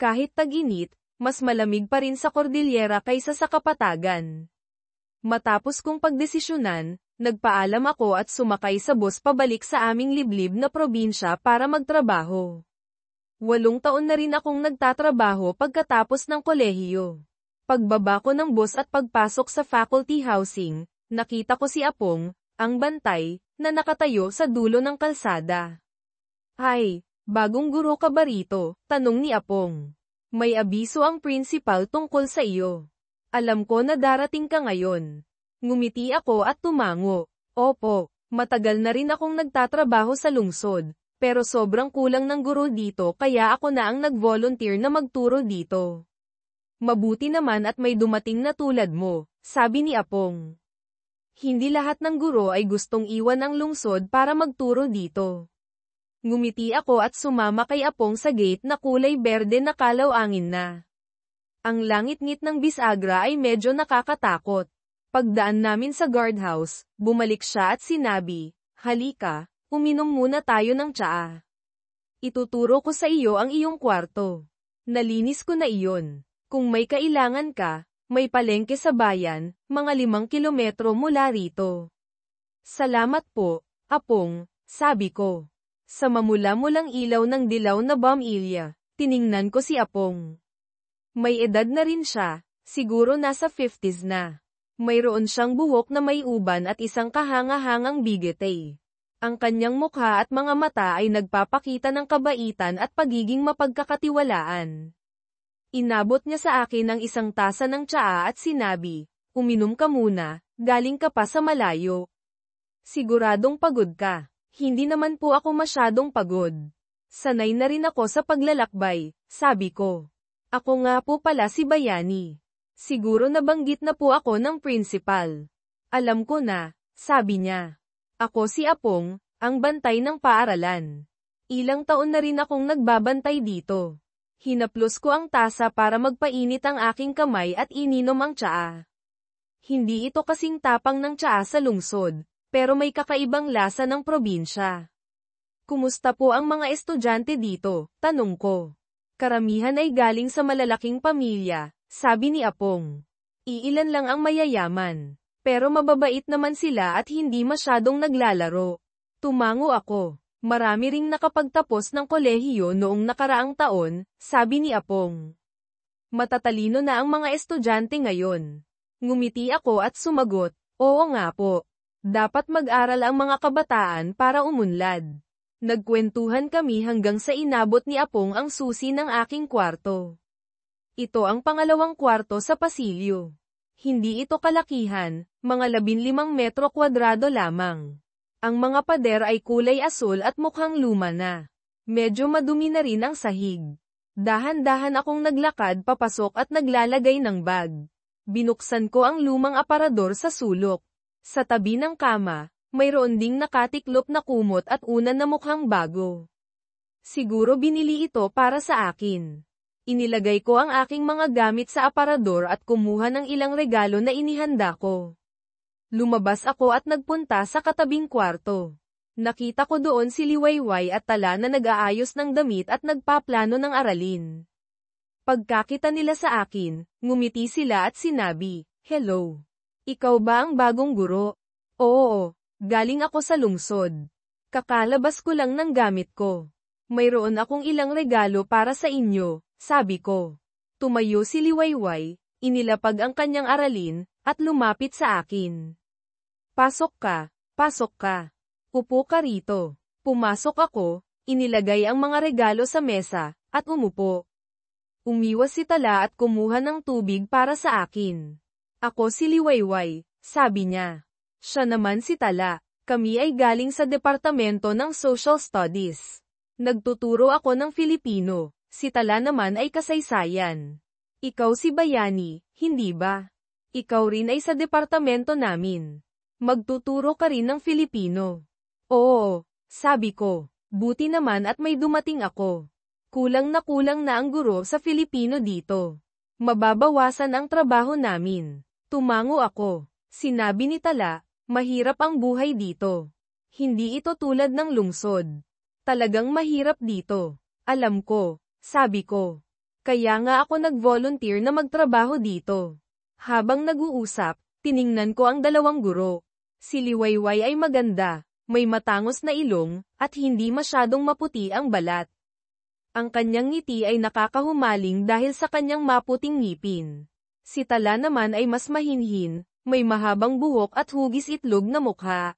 Kahit tag-init, mas malamig pa rin sa Cordillera kaysa sa Kapatagan. Matapos kong pagdesisyonan, nagpaalam ako at sumakay sa bus pabalik sa aming liblib na probinsya para magtrabaho. 8 taon na rin akong nagtatrabaho pagkatapos ng kolehiyo. Pagbaba ko ng bus at pagpasok sa faculty housing, nakita ko si Apong, ang bantay, na nakatayo sa dulo ng kalsada. "Ay, bagong guro ka ba rito?" tanong ni Apong. "May abiso ang principal tungkol sa iyo. Alam ko na darating ka ngayon." Ngumiti ako at tumango. "Opo, matagal na rin akong nagtatrabaho sa lungsod, pero sobrang kulang ng guro dito kaya ako na ang nag-volunteer na magturo dito. Mabuti naman at may dumating na tulad mo," sabi ni Apong. Hindi lahat ng guro ay gustong iwan ang lungsod para magturo dito. Ngumiti ako at sumama kay Apong sa gate na kulay berde na kalaw-angin na. Ang langit-ngit ng bisagra ay medyo nakakatakot. Pagdaan namin sa guardhouse, bumalik siya at sinabi, "Halika, uminom muna tayo ng tsaa. Ituturo ko sa iyo ang iyong kwarto. Nalinis ko na iyon. Kung may kailangan ka, may palengke sa bayan, mga 5 kilometro mula rito." "Salamat po, Apong," sabi ko. Sa mamula-mulang ilaw ng dilaw na bombilya, tiningnan ko si Apong. May edad na rin siya, siguro nasa 50s na. Mayroon siyang buhok na may uban at isang kahanga-hangang bigete. Ang kanyang mukha at mga mata ay nagpapakita ng kabaitan at pagiging mapagkakatiwalaan. Inabot niya sa akin ang isang tasa ng tsaa at sinabi, "Uminom ka muna, galing ka pa sa malayo. Siguradong pagod ka." Hindi naman po ako masyadong pagod. Sanay na rin ako sa paglalakbay, sabi ko. "Ako nga po pala si Bayani. Siguro nabanggit na po ako ng principal." "Alam ko na," sabi niya. "Ako si Apong, ang bantay ng paaralan. Ilang taon na rin akong nagbabantay dito." Hinaplos ko ang tasa para magpainit ang aking kamay at ininom ang tsaa. Hindi ito kasing tapang ng tsaa sa lungsod, pero may kakaibang lasa ng probinsya. "Kumusta po ang mga estudyante dito?" tanong ko. "Karamihan ay galing sa malalaking pamilya," sabi ni Apong. "Iilan lang ang mayayaman. Pero mababait naman sila at hindi masyadong naglalaro." Tumango ako. "Marami ring nakapagtapos ng kolehiyo noong nakaraang taon," sabi ni Apong. "Matatalino na ang mga estudyante ngayon." Ngumiti ako at sumagot, "Oo nga po. Dapat mag-aral ang mga kabataan para umunlad." Nagkwentuhan kami hanggang sa inabot ni Apong ang susi ng aking kwarto. Ito ang pangalawang kwarto sa pasilyo. Hindi ito kalakihan, mga 15 metro kwadrado lamang. Ang mga pader ay kulay asul at mukhang luma na. Medyo madumi na rin ang sahig. Dahan-dahan akong naglakad papasok at naglalagay ng bag. Binuksan ko ang lumang aparador sa sulok. Sa tabi ng kama, mayroon ding nakatiklop na kumot at unan na mukhang bago. Siguro binili ito para sa akin. Inilagay ko ang aking mga gamit sa aparador at kumuha ng ilang regalo na inihanda ko. Lumabas ako at nagpunta sa katabing kwarto. Nakita ko doon si Liwayway at Tala na nag-aayos ng damit at nagpaplano ng aralin. Pagkakita nila sa akin, ngumiti sila at sinabi, "Hello. Ikaw ba ang bagong guro?" "Oo, galing ako sa lungsod. Kakalabas ko lang ng gamit ko. Mayroon akong ilang regalo para sa inyo," sabi ko. Tumayo si Liwayway, inilapag ang kanyang aralin, at lumapit sa akin. Pasok ka. Upo ka rito." Pumasok ako, inilagay ang mga regalo sa mesa, at umupo. Umiwas si Tala at kumuha ng tubig para sa akin. "Ako si Liwayway," sabi niya. Siya naman si Tala. Kami ay galing sa Departamento ng Social Studies. Nagtuturo ako ng Filipino, si Tala naman ay kasaysayan. "Ikaw si Bayani, hindi ba? Ikaw rin ay sa departamento namin. Magtuturo ka rin ng Filipino." "Oo," sabi ko. Buti naman at may dumating ako. Kulang na ang guro sa Filipino dito. Mababawasan ang trabaho namin. Tumango ako. Sinabi ni Tala, "Mahirap ang buhay dito. Hindi ito tulad ng lungsod. Talagang mahirap dito." "Alam ko," sabi ko. Kaya nga ako nag-volunteer na magtrabaho dito. Habang nag-uusap, tiningnan ko ang dalawang guro. Si Liwayway ay maganda, may matangos na ilong, at hindi masyadong maputi ang balat. Ang kanyang ngiti ay nakakahumaling dahil sa kanyang maputing ngipin. Si Tala naman ay mas mahinhin, may mahabang buhok at hugis itlog na mukha.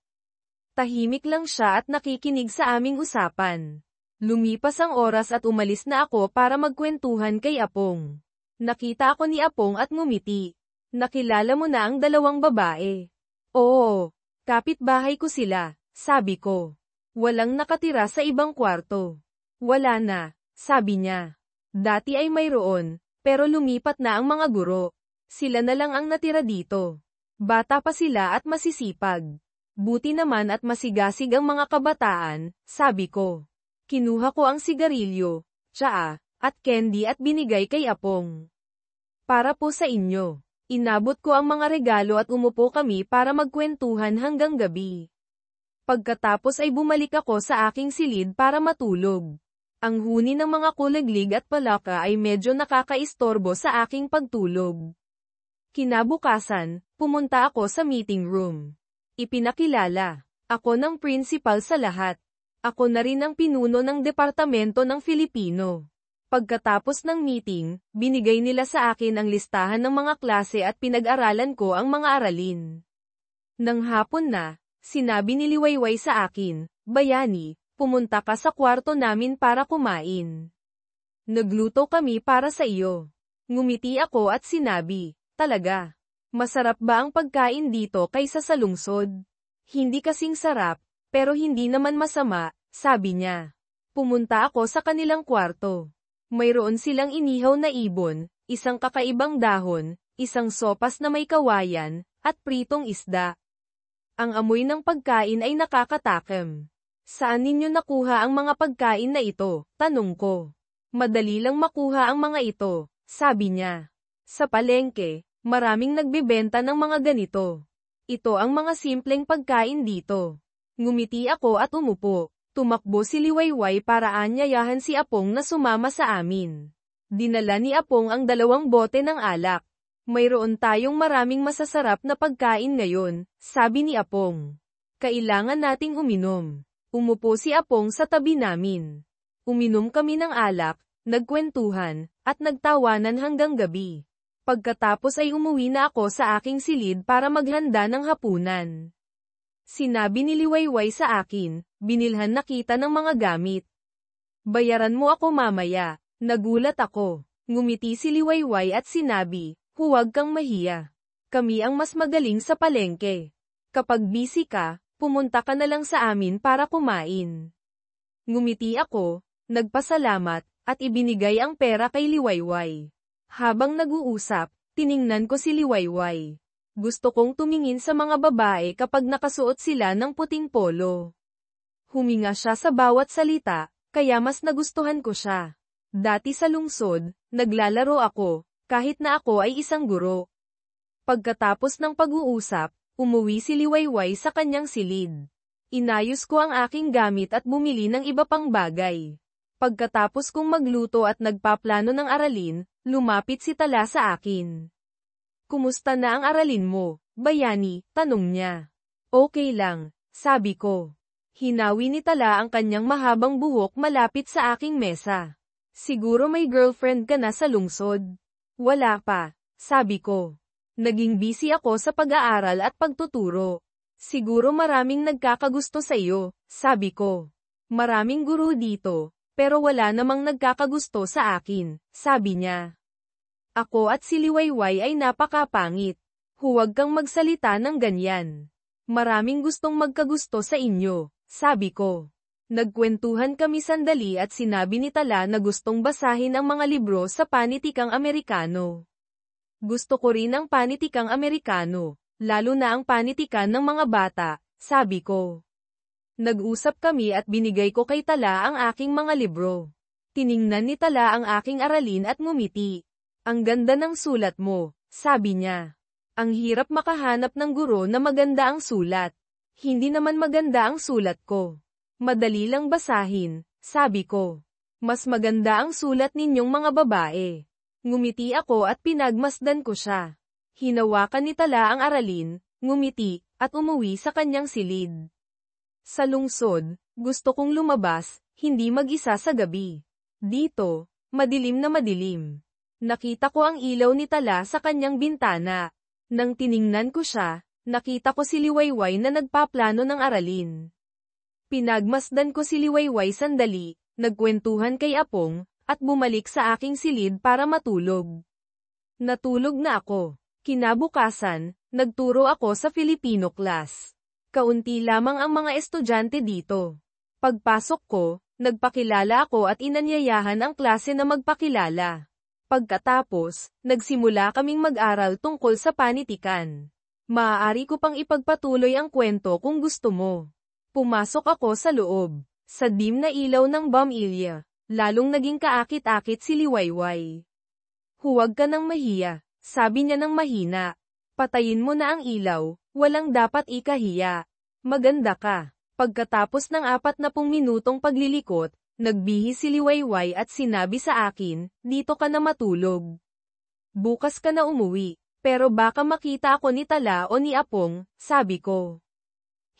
Tahimik lang siya at nakikinig sa aming usapan. Lumipas ang oras at umalis na ako para magkwentuhan kay Apong. Nakita ako ni Apong at ngumiti. Nakilala mo na ang dalawang babae. Oo, kapitbahay ko sila, sabi ko. Walang nakatira sa ibang kwarto. Wala na, sabi niya. Dati ay mayroon, pero lumipat na ang mga guro. Sila na lang ang natira dito. Bata pa sila at masisipag. Buti naman at masigasig ang mga kabataan, sabi ko. Kinuha ko ang sigarilyo, tsaa, at candy at binigay kay Apong. Para po sa inyo. Inabot ko ang mga regalo at umupo kami para magkwentuhan hanggang gabi. Pagkatapos ay bumalik ako sa aking silid para matulog. Ang huni ng mga kulaglig at palaka ay medyo nakakaistorbo sa aking pagtulog. Kinabukasan, pumunta ako sa meeting room. Ipinakilala ako ng principal sa lahat. Ako na rin ang pinuno ng departamento ng Filipino. Pagkatapos ng meeting, binigay nila sa akin ang listahan ng mga klase at pinag-aralan ko ang mga aralin. Nang hapon na, sinabi ni Liwayway sa akin, Bayani, pumunta ka sa kwarto namin para kumain. Nagluto kami para sa iyo. Ngumiti ako at sinabi, talaga. Masarap ba ang pagkain dito kaysa sa lungsod? Hindi kasing sarap, pero hindi naman masama, sabi niya. Pumunta ako sa kanilang kwarto. Mayroon silang inihaw na ibon, isang kakaibang dahon, isang sopas na may kawayan, at pritong isda. Ang amoy ng pagkain ay nakakatakam. Saan ninyo nakuha ang mga pagkain na ito? Tanong ko. Madali lang makuha ang mga ito, sabi niya. Sa palengke, maraming nagbebenta ng mga ganito. Ito ang mga simpleng pagkain dito. Ngumiti ako at umupo. Tumakbo si Liwayway para anyayahan si Apong na sumama sa amin. Dinala ni Apong ang 2 bote ng alak. Mayroon tayong maraming masasarap na pagkain ngayon, sabi ni Apong. Kailangan nating uminom. Umupo si Apong sa tabi namin. Uminom kami ng alak, nagkwentuhan, at nagtawanan hanggang gabi. Pagkatapos ay umuwi na ako sa aking silid para maghanda ng hapunan. Sinabi ni Liwayway sa akin, binilhan na kita ng mga gamit. Bayaran mo ako mamaya. Nagulat ako. Ngumiti si Liwayway at sinabi, huwag kang mahiya. Kami ang mas magaling sa palengke. Kapag busy ka, pumunta ka na lang sa amin para kumain. Ngumiti ako, nagpasalamat, at ibinigay ang pera kay Liwayway. Habang nag-uusap, tiningnan ko si Liwayway. Gusto kong tumingin sa mga babae kapag nakasuot sila ng puting polo. Huminga siya sa bawat salita, kaya mas nagustuhan ko siya. Dati sa lungsod, naglalaro ako, kahit na ako ay isang guro. Pagkatapos ng pag-uusap, umuwi si Liwayway sa kanyang silid. Inayos ko ang aking gamit at bumili ng iba pang bagay. Pagkatapos kong magluto at nagpaplano ng aralin, lumapit si Tala sa akin. Kumusta na ang aralin mo, Bayani? Tanong niya. Okay lang, sabi ko. Hinawi ni Tala ang kanyang mahabang buhok malapit sa aking mesa. Siguro may girlfriend ka na sa lungsod? Wala pa, sabi ko. Naging busy ako sa pag-aaral at pagtuturo. Siguro maraming nagkakagusto sa iyo, sabi ko. Maraming guro dito, pero wala namang nagkakagusto sa akin, sabi niya. Ako at si Liwayway ay napakapangit. Huwag kang magsalita ng ganyan. Maraming gustong magkagusto sa inyo, sabi ko. Nagkwentuhan kami sandali at sinabi ni Tala na gustong basahin ang mga libro sa panitikang Amerikano. Gusto ko rin ang panitikang Amerikano, lalo na ang panitikan ng mga bata, sabi ko. Nag-usap kami at binigay ko kay Tala ang aking mga libro. Tiningnan ni Tala ang aking aralin at ngumiti. Ang ganda ng sulat mo, sabi niya. Ang hirap makahanap ng guro na maganda ang sulat. Hindi naman maganda ang sulat ko. Madali lang basahin, sabi ko. Mas maganda ang sulat ninyong mga babae. Ngumiti ako at pinagmasdan ko siya. Hinawakan ni Tala ang aralin, ngumiti, at umuwi sa kanyang silid. Sa lungsod, gusto kong lumabas, hindi mag-isa sa gabi. Dito, madilim na madilim. Nakita ko ang ilaw ni Tala sa kanyang bintana. Nang tiningnan ko siya, nakita ko si Liwayway na nagpaplano ng aralin. Pinagmasdan ko si Liwayway sandali, nagkwentuhan kay Apong, at bumalik sa aking silid para matulog. Natulog na ako. Kinabukasan, nagturo ako sa Filipino class. Kaunti lamang ang mga estudyante dito. Pagpasok ko, nagpakilala ako at inanyayahan ang klase na magpakilala. Pagkatapos, nagsimula kaming mag-aral tungkol sa panitikan. Maaari ko pang ipagpatuloy ang kwento kung gusto mo. Pumasok ako sa loob. Sa dim na ilaw ng bombilya, lalong naging kaakit-akit si Liwayway. Huwag ka nang mahiya, sabi niya ng mahina. Patayin mo na ang ilaw, walang dapat ikahiya. Maganda ka. Pagkatapos ng 40 minutong paglilikot, nagbihis si Liwayway at sinabi sa akin, dito ka na matulog. Bukas ka na umuwi, pero baka makita ako ni Tala o ni Apong, sabi ko.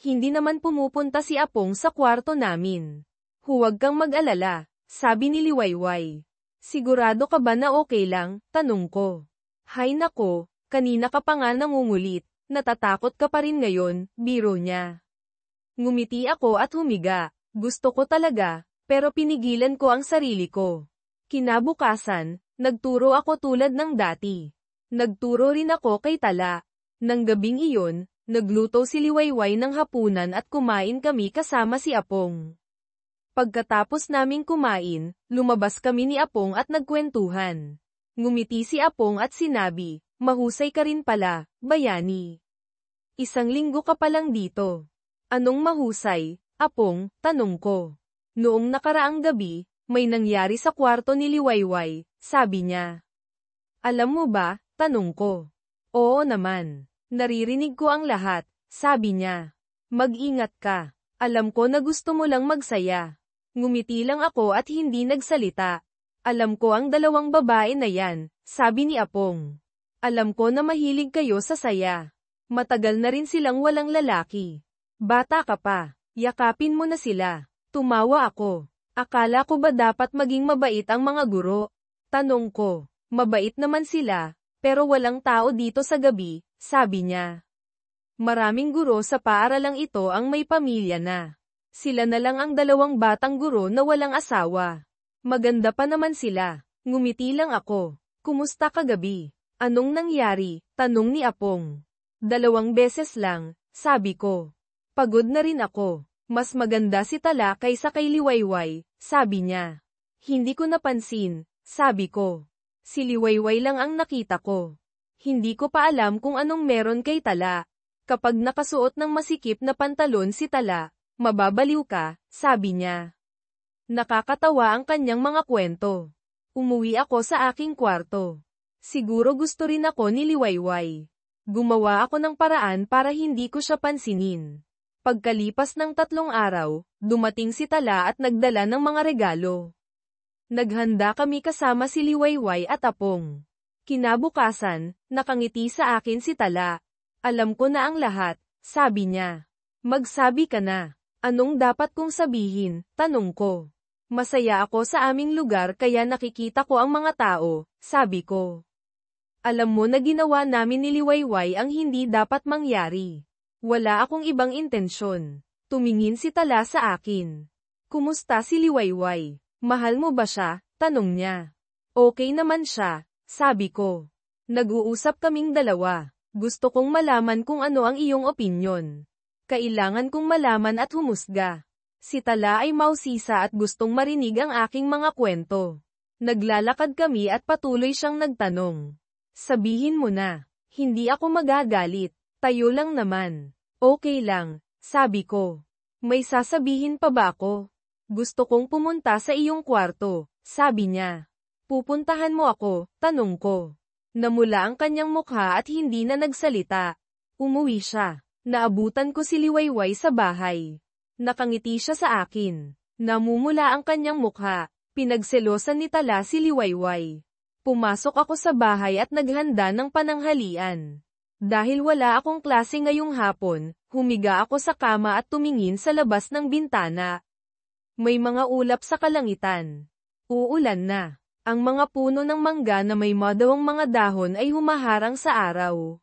Hindi naman pumupunta si Apong sa kwarto namin. Huwag kang mag-alala, sabi ni Liwayway. Sigurado ka ba na okay lang, tanong ko. Hay nako, kanina ka pa nga nangungulit, natatakot ka pa rin ngayon, biro niya. Ngumiti ako at humiga. Gusto ko talaga, pero pinigilan ko ang sarili ko. Kinabukasan, nagturo ako tulad ng dati. Nagturo rin ako kay Tala. Nang gabing iyon, nagluto si Liwayway ng hapunan at kumain kami kasama si Apong. Pagkatapos naming kumain, lumabas kami ni Apong at nagkwentuhan. Ngumiti si Apong at sinabi, mahusay ka rin pala, bayani. 1 linggo ka pa lang dito. Anong mahusay, Apong, tanong ko. Noong nakaraang gabi, may nangyari sa kwarto ni Liwayway, sabi niya. Alam mo ba, tanong ko. Oo naman. Naririnig ko ang lahat, sabi niya. Mag-ingat ka. Alam ko na gusto mo lang magsaya. Ngumiti lang ako at hindi nagsalita. Alam ko ang 2 babae na yan, sabi ni Apong. Alam ko na mahilig kayo sa saya. Matagal na rin silang walang lalaki. Bata ka pa, yakapin mo na sila. Tumawa ako. Akala ko ba dapat maging mabait ang mga guro? Tanong ko. Mabait naman sila, pero walang tao dito sa gabi, sabi niya. Maraming guro sa paaralang ito ang may pamilya na. Sila na lang ang 2 batang guro na walang asawa. Maganda pa naman sila. Ngumiti lang ako. Kumusta kagabi? Anong nangyari? Tanong ni Apong. 2 beses lang, sabi ko. Pagod na rin ako. Mas maganda si Tala kaysa kay Liwayway, sabi niya. Hindi ko napansin, sabi ko. Si Liwayway lang ang nakita ko. Hindi ko pa alam kung anong meron kay Tala. Kapag nakasuot ng masikip na pantalon si Tala, mababaliw ka, sabi niya. Nakakatawa ang kanyang mga kwento. Umuwi ako sa aking kwarto. Siguro gusto rin ako ni Liwayway. Gumawa ako ng paraan para hindi ko siya pansinin. Pagkalipas ng 3 araw, dumating si Tala at nagdala ng mga regalo. Naghanda kami kasama si Liwayway at Apong. Kinabukasan, nakangiti sa akin si Tala. Alam ko na ang lahat, sabi niya. Magsabi ka na. Anong dapat kong sabihin? Tanong ko. Masaya ako sa aming lugar kaya nakikita ko ang mga tao, sabi ko. Alam mo na ginawa namin ni Liwayway ang hindi dapat mangyari. Wala akong ibang intensyon. Tumingin si Tala sa akin. Kumusta si Liwayway? Mahal mo ba siya? Tanong niya. Okay naman siya, sabi ko. Nag-uusap kaming 2. Gusto kong malaman kung ano ang iyong opinyon. Kailangan kong malaman at humusga. Si Tala ay mausisa at gustong marinig ang aking mga kwento. Naglalakad kami at patuloy siyang nagtanong. Sabihin mo na. Hindi ako magagalit. Tayo lang naman. Okay lang, sabi ko. May sasabihin pa ba ako? Gusto kong pumunta sa iyong kwarto, sabi niya. Pupuntahan mo ako, tanong ko. Namula ang kanyang mukha at hindi na nagsalita. Umuwi siya. Naabutan ko si Liwayway sa bahay. Nakangiti siya sa akin. Namumula ang kanyang mukha. Pinagselosan ni Tala si Liwayway. Pumasok ako sa bahay at naghanda ng pananghalian. Dahil wala akong klase ngayong hapon, humiga ako sa kama at tumingin sa labas ng bintana. May mga ulap sa kalangitan. Uulan na. Ang mga puno ng mangga na may madawang mga dahon ay humaharang sa araw.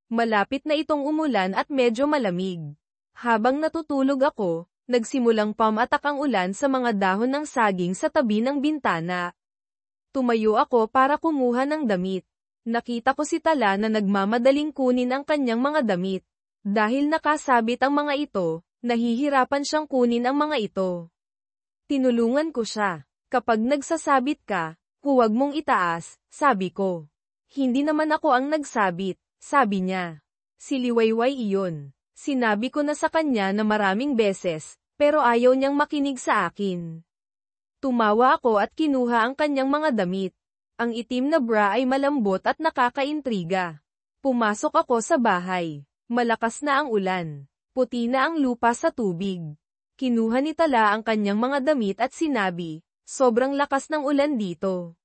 Malapit na itong umulan at medyo malamig. Habang natutulog ako, nagsimulang pamatak ang ulan sa mga dahon ng saging sa tabi ng bintana. Tumayo ako para kumuha ng damit. Nakita ko si Tala na nagmamadaling kunin ang kanyang mga damit. Dahil nakasabit ang mga ito, nahihirapan siyang kunin ang mga ito. Tinulungan ko siya. Kapag nagsasabit ka, huwag mong itaas, sabi ko. Hindi naman ako ang nagsabit, sabi niya. Si Liwayway iyon. Sinabi ko na sa kanya na maraming beses, pero ayaw niyang makinig sa akin. Tumawa ako at kinuha ang kanyang mga damit. Ang itim na bra ay malambot at nakakaintriga. Pumasok ako sa bahay. Malakas na ang ulan. Puti na ang lupa sa tubig. Kinuha ni Tala ang kanyang mga damit at sinabi, sobrang lakas ng ulan dito.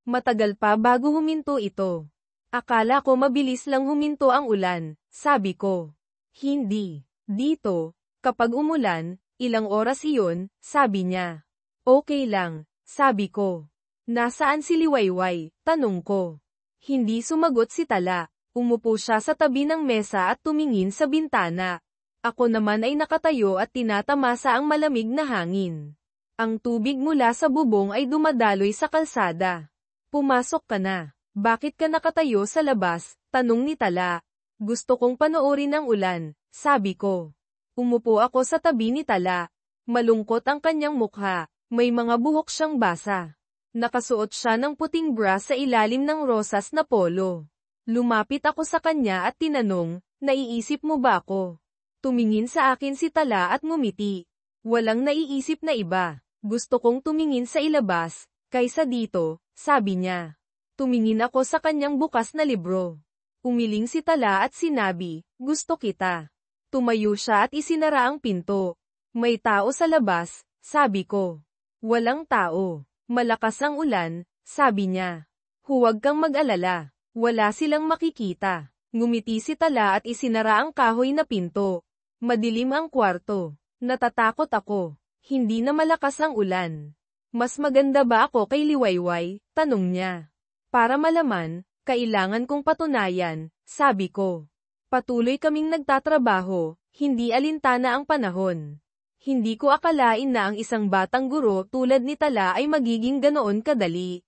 Matagal pa bago huminto ito. Akala ko mabilis lang huminto ang ulan, sabi ko. Hindi. Dito, kapag umulan, ilang oras iyon, sabi niya. Okay lang, sabi ko. Nasaan si Liwayway? Tanong ko. Hindi sumagot si Tala. Umupo siya sa tabi ng mesa at tumingin sa bintana. Ako naman ay nakatayo at tinatamasa ang malamig na hangin. Ang tubig mula sa bubong ay dumadaloy sa kalsada. Pumasok ka na. Bakit ka nakatayo sa labas? Tanong ni Tala. Gusto kong panoorin ang ulan, sabi ko. Umupo ako sa tabi ni Tala. Malungkot ang kanyang mukha, may mga buhok siyang basa. Nakasuot siya ng puting bra sa ilalim ng rosas na polo. Lumapit ako sa kanya at tinanong, naiisip mo ba ako? Tumingin sa akin si Tala at ngumiti. Walang naiisip na iba. Gusto kong tumingin sa ilabas, kaysa dito, sabi niya. Tumingin ako sa kanyang bukas na libro. Umiling si Tala at sinabi, gusto kita. Tumayo siya at isinara ang pinto. May tao sa labas, sabi ko. Walang tao. Malakas ang ulan, sabi niya. Huwag kang mag-alala. Wala silang makikita. Ngumiti si Tala at isinara ang kahoy na pinto. Madilim ang kwarto. Natatakot ako. Hindi na malakas ang ulan. Mas maganda ba ako kay Liwayway? Tanong niya. Para malaman, kailangan kong patunayan, sabi ko. Patuloy kaming nagtatrabaho, hindi alintana ang panahon. Hindi ko akalain na ang isang batang guro tulad ni Tala ay magiging ganoon kadali.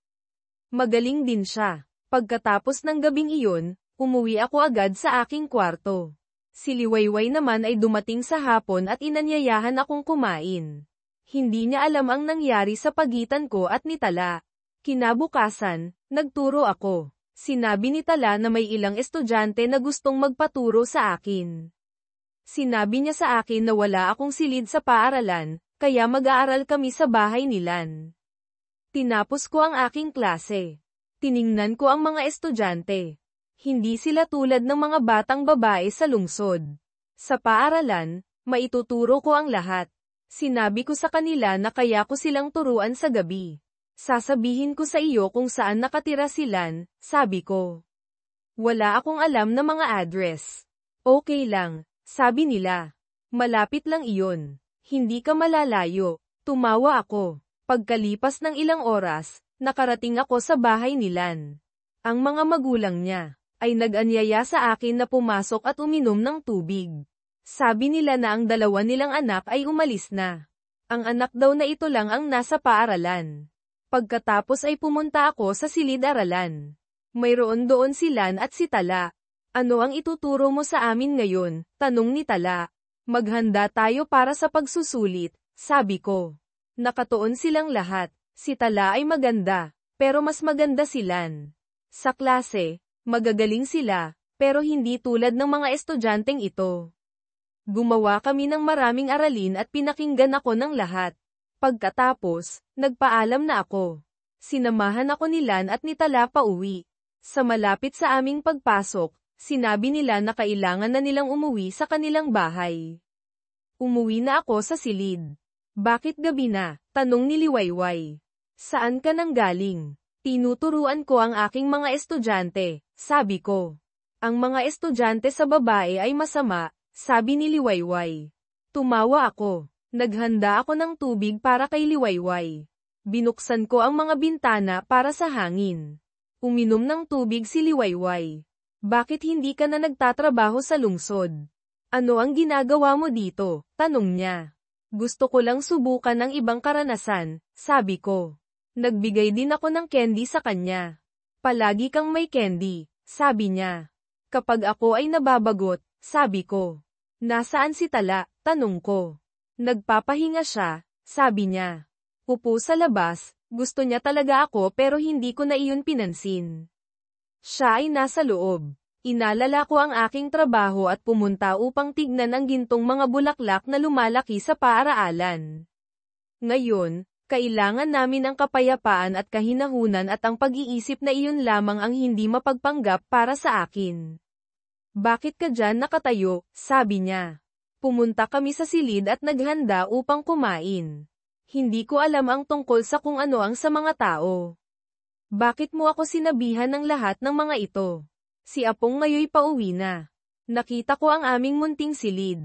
Magaling din siya. Pagkatapos ng gabing iyon, umuwi ako agad sa aking kwarto. Si Liwayway naman ay dumating sa hapon at inanyayahan akong kumain. Hindi niya alam ang nangyari sa pagitan ko at ni Tala. Kinabukasan, nagturo ako. Sinabi ni Tala na may ilang estudyante na gustong magpaturo sa akin. Sinabi niya sa akin na wala akong silid sa paaralan, kaya mag-aaral kami sa bahay nilan. Tinapos ko ang aking klase. Tiningnan ko ang mga estudyante. Hindi sila tulad ng mga batang babae sa lungsod. Sa paaralan, maituturo ko ang lahat. Sinabi ko sa kanila na kaya ko silang turuan sa gabi. Sasabihin ko sa iyo kung saan nakatira silan, sabi ko. Wala akong alam na mga address. Okay lang, sabi nila. Malapit lang iyon. Hindi ka malalayo. Tumawa ako. Pagkalipas ng ilang oras, nakarating ako sa bahay nilan. Ang mga magulang niya ay nag-anyaya sa akin na pumasok at uminom ng tubig. Sabi nila na ang dalawa nilang anak ay umalis na. Ang anak daw na ito lang ang nasa paaralan. Pagkatapos ay pumunta ako sa silid-aralan. Mayroon doon si Lan at si Tala. Ano ang ituturo mo sa amin ngayon? Tanong ni Tala. Maghanda tayo para sa pagsusulit, sabi ko. Nakatuon silang lahat. Si Tala ay maganda, pero mas maganda si Lan. Sa klase, magagaling sila, pero hindi tulad ng mga estudyanteng ito. Gumawa kami ng maraming aralin at pinakinggan ako ng lahat. Pagkatapos, nagpaalam na ako. Sinamahan ako ni Lan at ni Tala pauwi. Sa malapit sa aming pagpasok, sinabi nila na kailangan na nilang umuwi sa kanilang bahay. Umuwi na ako sa silid. Bakit gabi na? Tanong ni Liwayway. Saan ka nanggaling? Tinuturuan ko ang aking mga estudyante, sabi ko. Ang mga estudyante sa babae ay masama, sabi ni Liwayway. Tumawa ako. Naghanda ako ng tubig para kay Liwayway. Binuksan ko ang mga bintana para sa hangin. Uminom ng tubig si Liwayway. Bakit hindi ka na nagtatrabaho sa lungsod? Ano ang ginagawa mo dito? Tanong niya. Gusto ko lang subukan ang ibang karanasan, sabi ko. Nagbigay din ako ng candy sa kanya. Palagi kang may candy, sabi niya. Kapag ako ay nababagot, sabi ko. Nasaan si Tala? Tanong ko. Nagpapahinga siya, sabi niya. Upo sa labas, gusto niya talaga ako pero hindi ko na iyon pinansin. Siya ay nasa loob. Inalala ko ang aking trabaho at pumunta upang tignan ang gintong mga bulaklak na lumalaki sa paaraalan. Ngayon, kailangan namin ang kapayapaan at kahinahunan at ang pag-iisip na iyon lamang ang hindi mapagpanggap para sa akin. Bakit ka dyan nakatayo? Sabi niya. Pumunta kami sa silid at naghanda upang kumain. Hindi ko alam ang tungkol sa kung ano ang sa mga tao. Bakit mo ako sinabihan ng lahat ng mga ito? Si Apong ngayoy pauwi na. Nakita ko ang aming munting silid.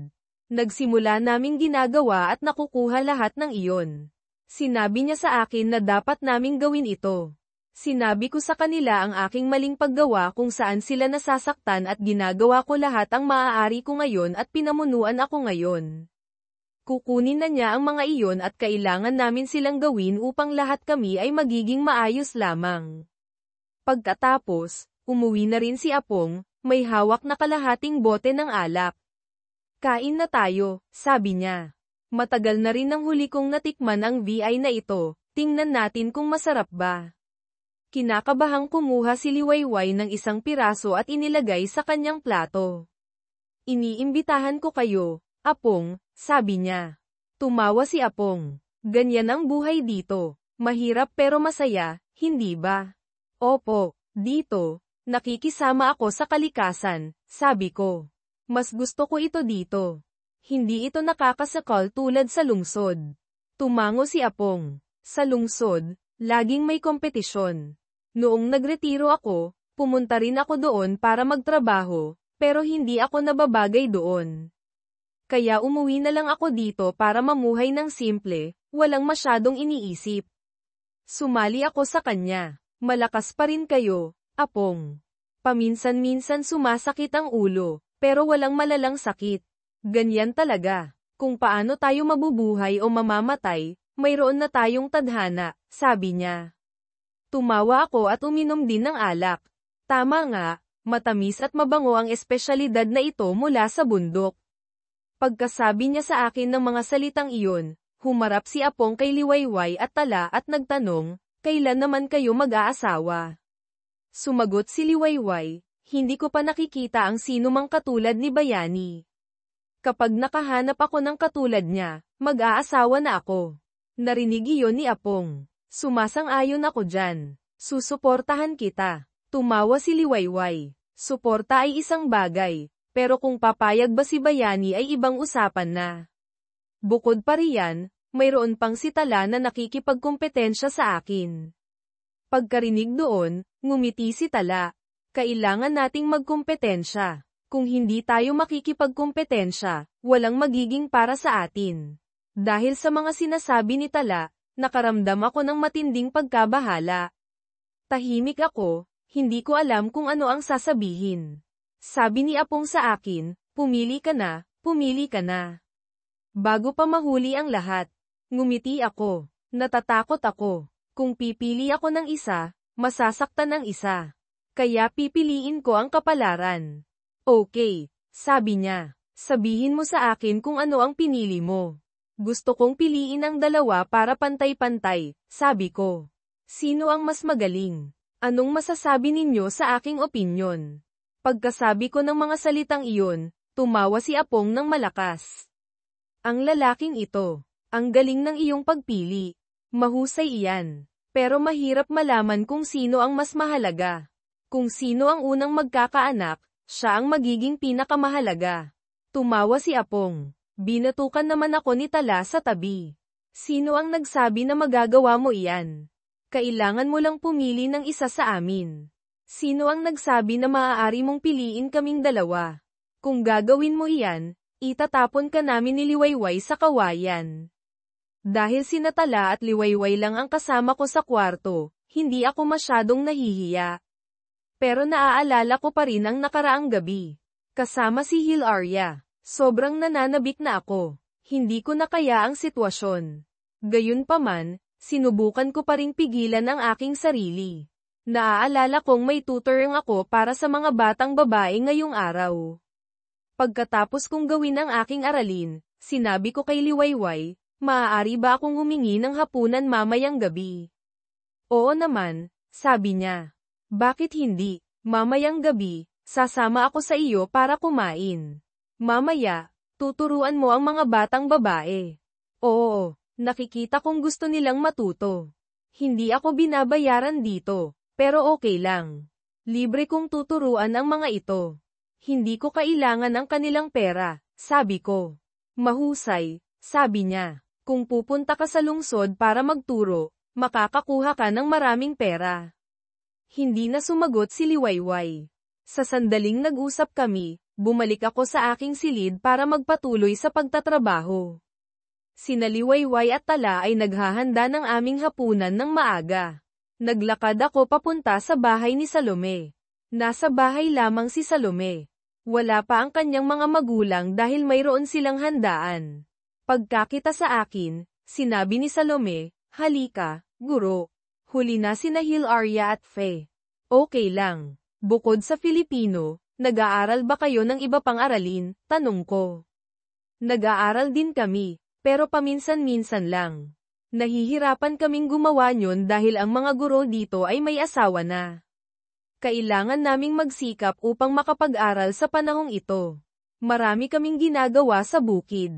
Nagsimula naming ginagawa at nakukuha lahat ng iyon. Sinabi niya sa akin na dapat naming gawin ito. Sinabi ko sa kanila ang aking maling paggawa kung saan sila nasasaktan at ginagawa ko lahat ang maaari ko ngayon at pinamunuan ako ngayon. Kukunin na niya ang mga iyon at kailangan namin silang gawin upang lahat kami ay magiging maayos lamang. Pagkatapos, umuwi na rin si Apong, may hawak na kalahating bote ng alak. Kain na tayo, sabi niya. Matagal na rin nang huli kong natikman ang VI na ito, tingnan natin kung masarap ba. Kinakabahang kumuha si Liwayway ng isang piraso at inilagay sa kanyang plato. Iniimbitahan ko kayo, Apong, sabi niya. Tumawa si Apong. Ganyan ang buhay dito. Mahirap pero masaya, hindi ba? Opo, dito. Nakikisama ako sa kalikasan, sabi ko. Mas gusto ko ito dito. Hindi ito nakakasakal tulad sa lungsod. Tumango si Apong. Sa lungsod, laging may kompetisyon. Noong nagretiro ako, pumunta rin ako doon para magtrabaho, pero hindi ako nababagay doon. Kaya umuwi na lang ako dito para mamuhay ng simple, walang masyadong iniisip. Sumali ako sa kanya. Malakas pa rin kayo, Apong. Paminsan-minsan sumasakit ang ulo, pero walang malalang sakit. Ganyan talaga. Kung paano tayo mabubuhay o mamamatay, mayroon na tayong tadhana, sabi niya. Tumawa ako at uminom din ng alak. Tama nga, matamis at mabango ang espesyalidad na ito mula sa bundok. Pagkasabi niya sa akin ng mga salitang iyon, humarap si Apong kay Liwayway at Tala at nagtanong, kailan naman kayo mag-aasawa? Sumagot si Liwayway, hindi ko pa nakikita ang sino mang katulad ni Bayani. Kapag nakahanap ako ng katulad niya, mag-aasawa na ako. Narinig iyon ni Apong. Sumasang-ayon ako dyan. Susuportahan kita. Tumawa si Liwayway. Suporta ay isang bagay, pero kung papayag ba si Bayani ay ibang usapan na. Bukod pa riyan, mayroon pang si Tala na nakikipagkompetensya sa akin. Pagkarinig doon, ngumiti si Tala. Kailangan nating magkompetensya. Kung hindi tayo makikipagkompetensya, walang magiging para sa atin. Dahil sa mga sinasabi ni Tala, nakaramdam ako ng matinding pagkabahala. Tahimik ako, hindi ko alam kung ano ang sasabihin. Sabi ni Apong sa akin, pumili ka na, pumili ka na. Bago pa mahuli ang lahat, ngumiti ako, natatakot ako. Kung pipili ako ng isa, masasaktan ang isa. Kaya pipiliin ko ang kapalaran. Okay, sabi niya. Sabihin mo sa akin kung ano ang pinili mo. Gusto kong piliin ang dalawa para pantay-pantay, sabi ko. Sino ang mas magaling? Anong masasabi ninyo sa aking opinyon? Pagkasabi ko ng mga salitang iyon, tumawa si Apong ng malakas. Ang lalaking ito, ang galing ng iyong pagpili. Mahusay iyan. Pero mahirap malaman kung sino ang mas mahalaga. Kung sino ang unang magkakaanak, siya ang magiging pinakamahalaga. Tumawa si Apong. Binatukan naman ako ni Tala sa tabi. Sino ang nagsabi na magagawa mo iyan? Kailangan mo lang pumili ng isa sa amin. Sino ang nagsabi na maaari mong piliin kaming dalawa? Kung gagawin mo iyan, itatapon ka namin ni Liwayway sa kawayan. Dahil sina Tala at Liwayway lang ang kasama ko sa kwarto, hindi ako masyadong nahihiya. Pero naaalala ko pa rin ang nakaraang gabi. Kasama si Hilaria. Sobrang nananabik na ako. Hindi ko na kaya ang sitwasyon. Gayunpaman, sinubukan ko pa ring pigilan ang aking sarili. Naaalala kong may tutoring ako para sa mga batang babae ngayong araw. Pagkatapos kong gawin ang aking aralin, sinabi ko kay Liwayway, maaari ba akong humingi ng hapunan mamayang gabi? Oo naman, sabi niya. Bakit hindi? Mamayang gabi, sasama ako sa iyo para kumain. Mamaya, tuturuan mo ang mga batang babae. Oo, nakikita kong gusto nilang matuto. Hindi ako binabayaran dito, pero okay lang. Libre kong tuturuan ang mga ito. Hindi ko kailangan ang kanilang pera, sabi ko. Mahusay, sabi niya. Kung pupunta ka sa lungsod para magturo, makakakuha ka ng maraming pera. Hindi na sumagot si Liwayway. Sa sandaling nag-usap kami, bumalik ako sa aking silid para magpatuloy sa pagtatrabaho. Sina Liwayway at Tala ay naghahanda ng aming hapunan ng maaga. Naglakad ako papunta sa bahay ni Salome. Nasa bahay lamang si Salome. Wala pa ang kanyang mga magulang dahil mayroon silang handaan. Pagkakita sa akin, sinabi ni Salome, halika, guro. Huli na sina Hilaria at Fe. Okay lang. Bukod sa Filipino, nag-aaral ba kayo ng iba pang aralin? Tanong ko. Nag-aaral din kami, pero paminsan-minsan lang. Nahihirapan kaming gumawa nyon dahil ang mga guro dito ay may asawa na. Kailangan naming magsikap upang makapag-aral sa panahong ito. Marami kaming ginagawa sa bukid.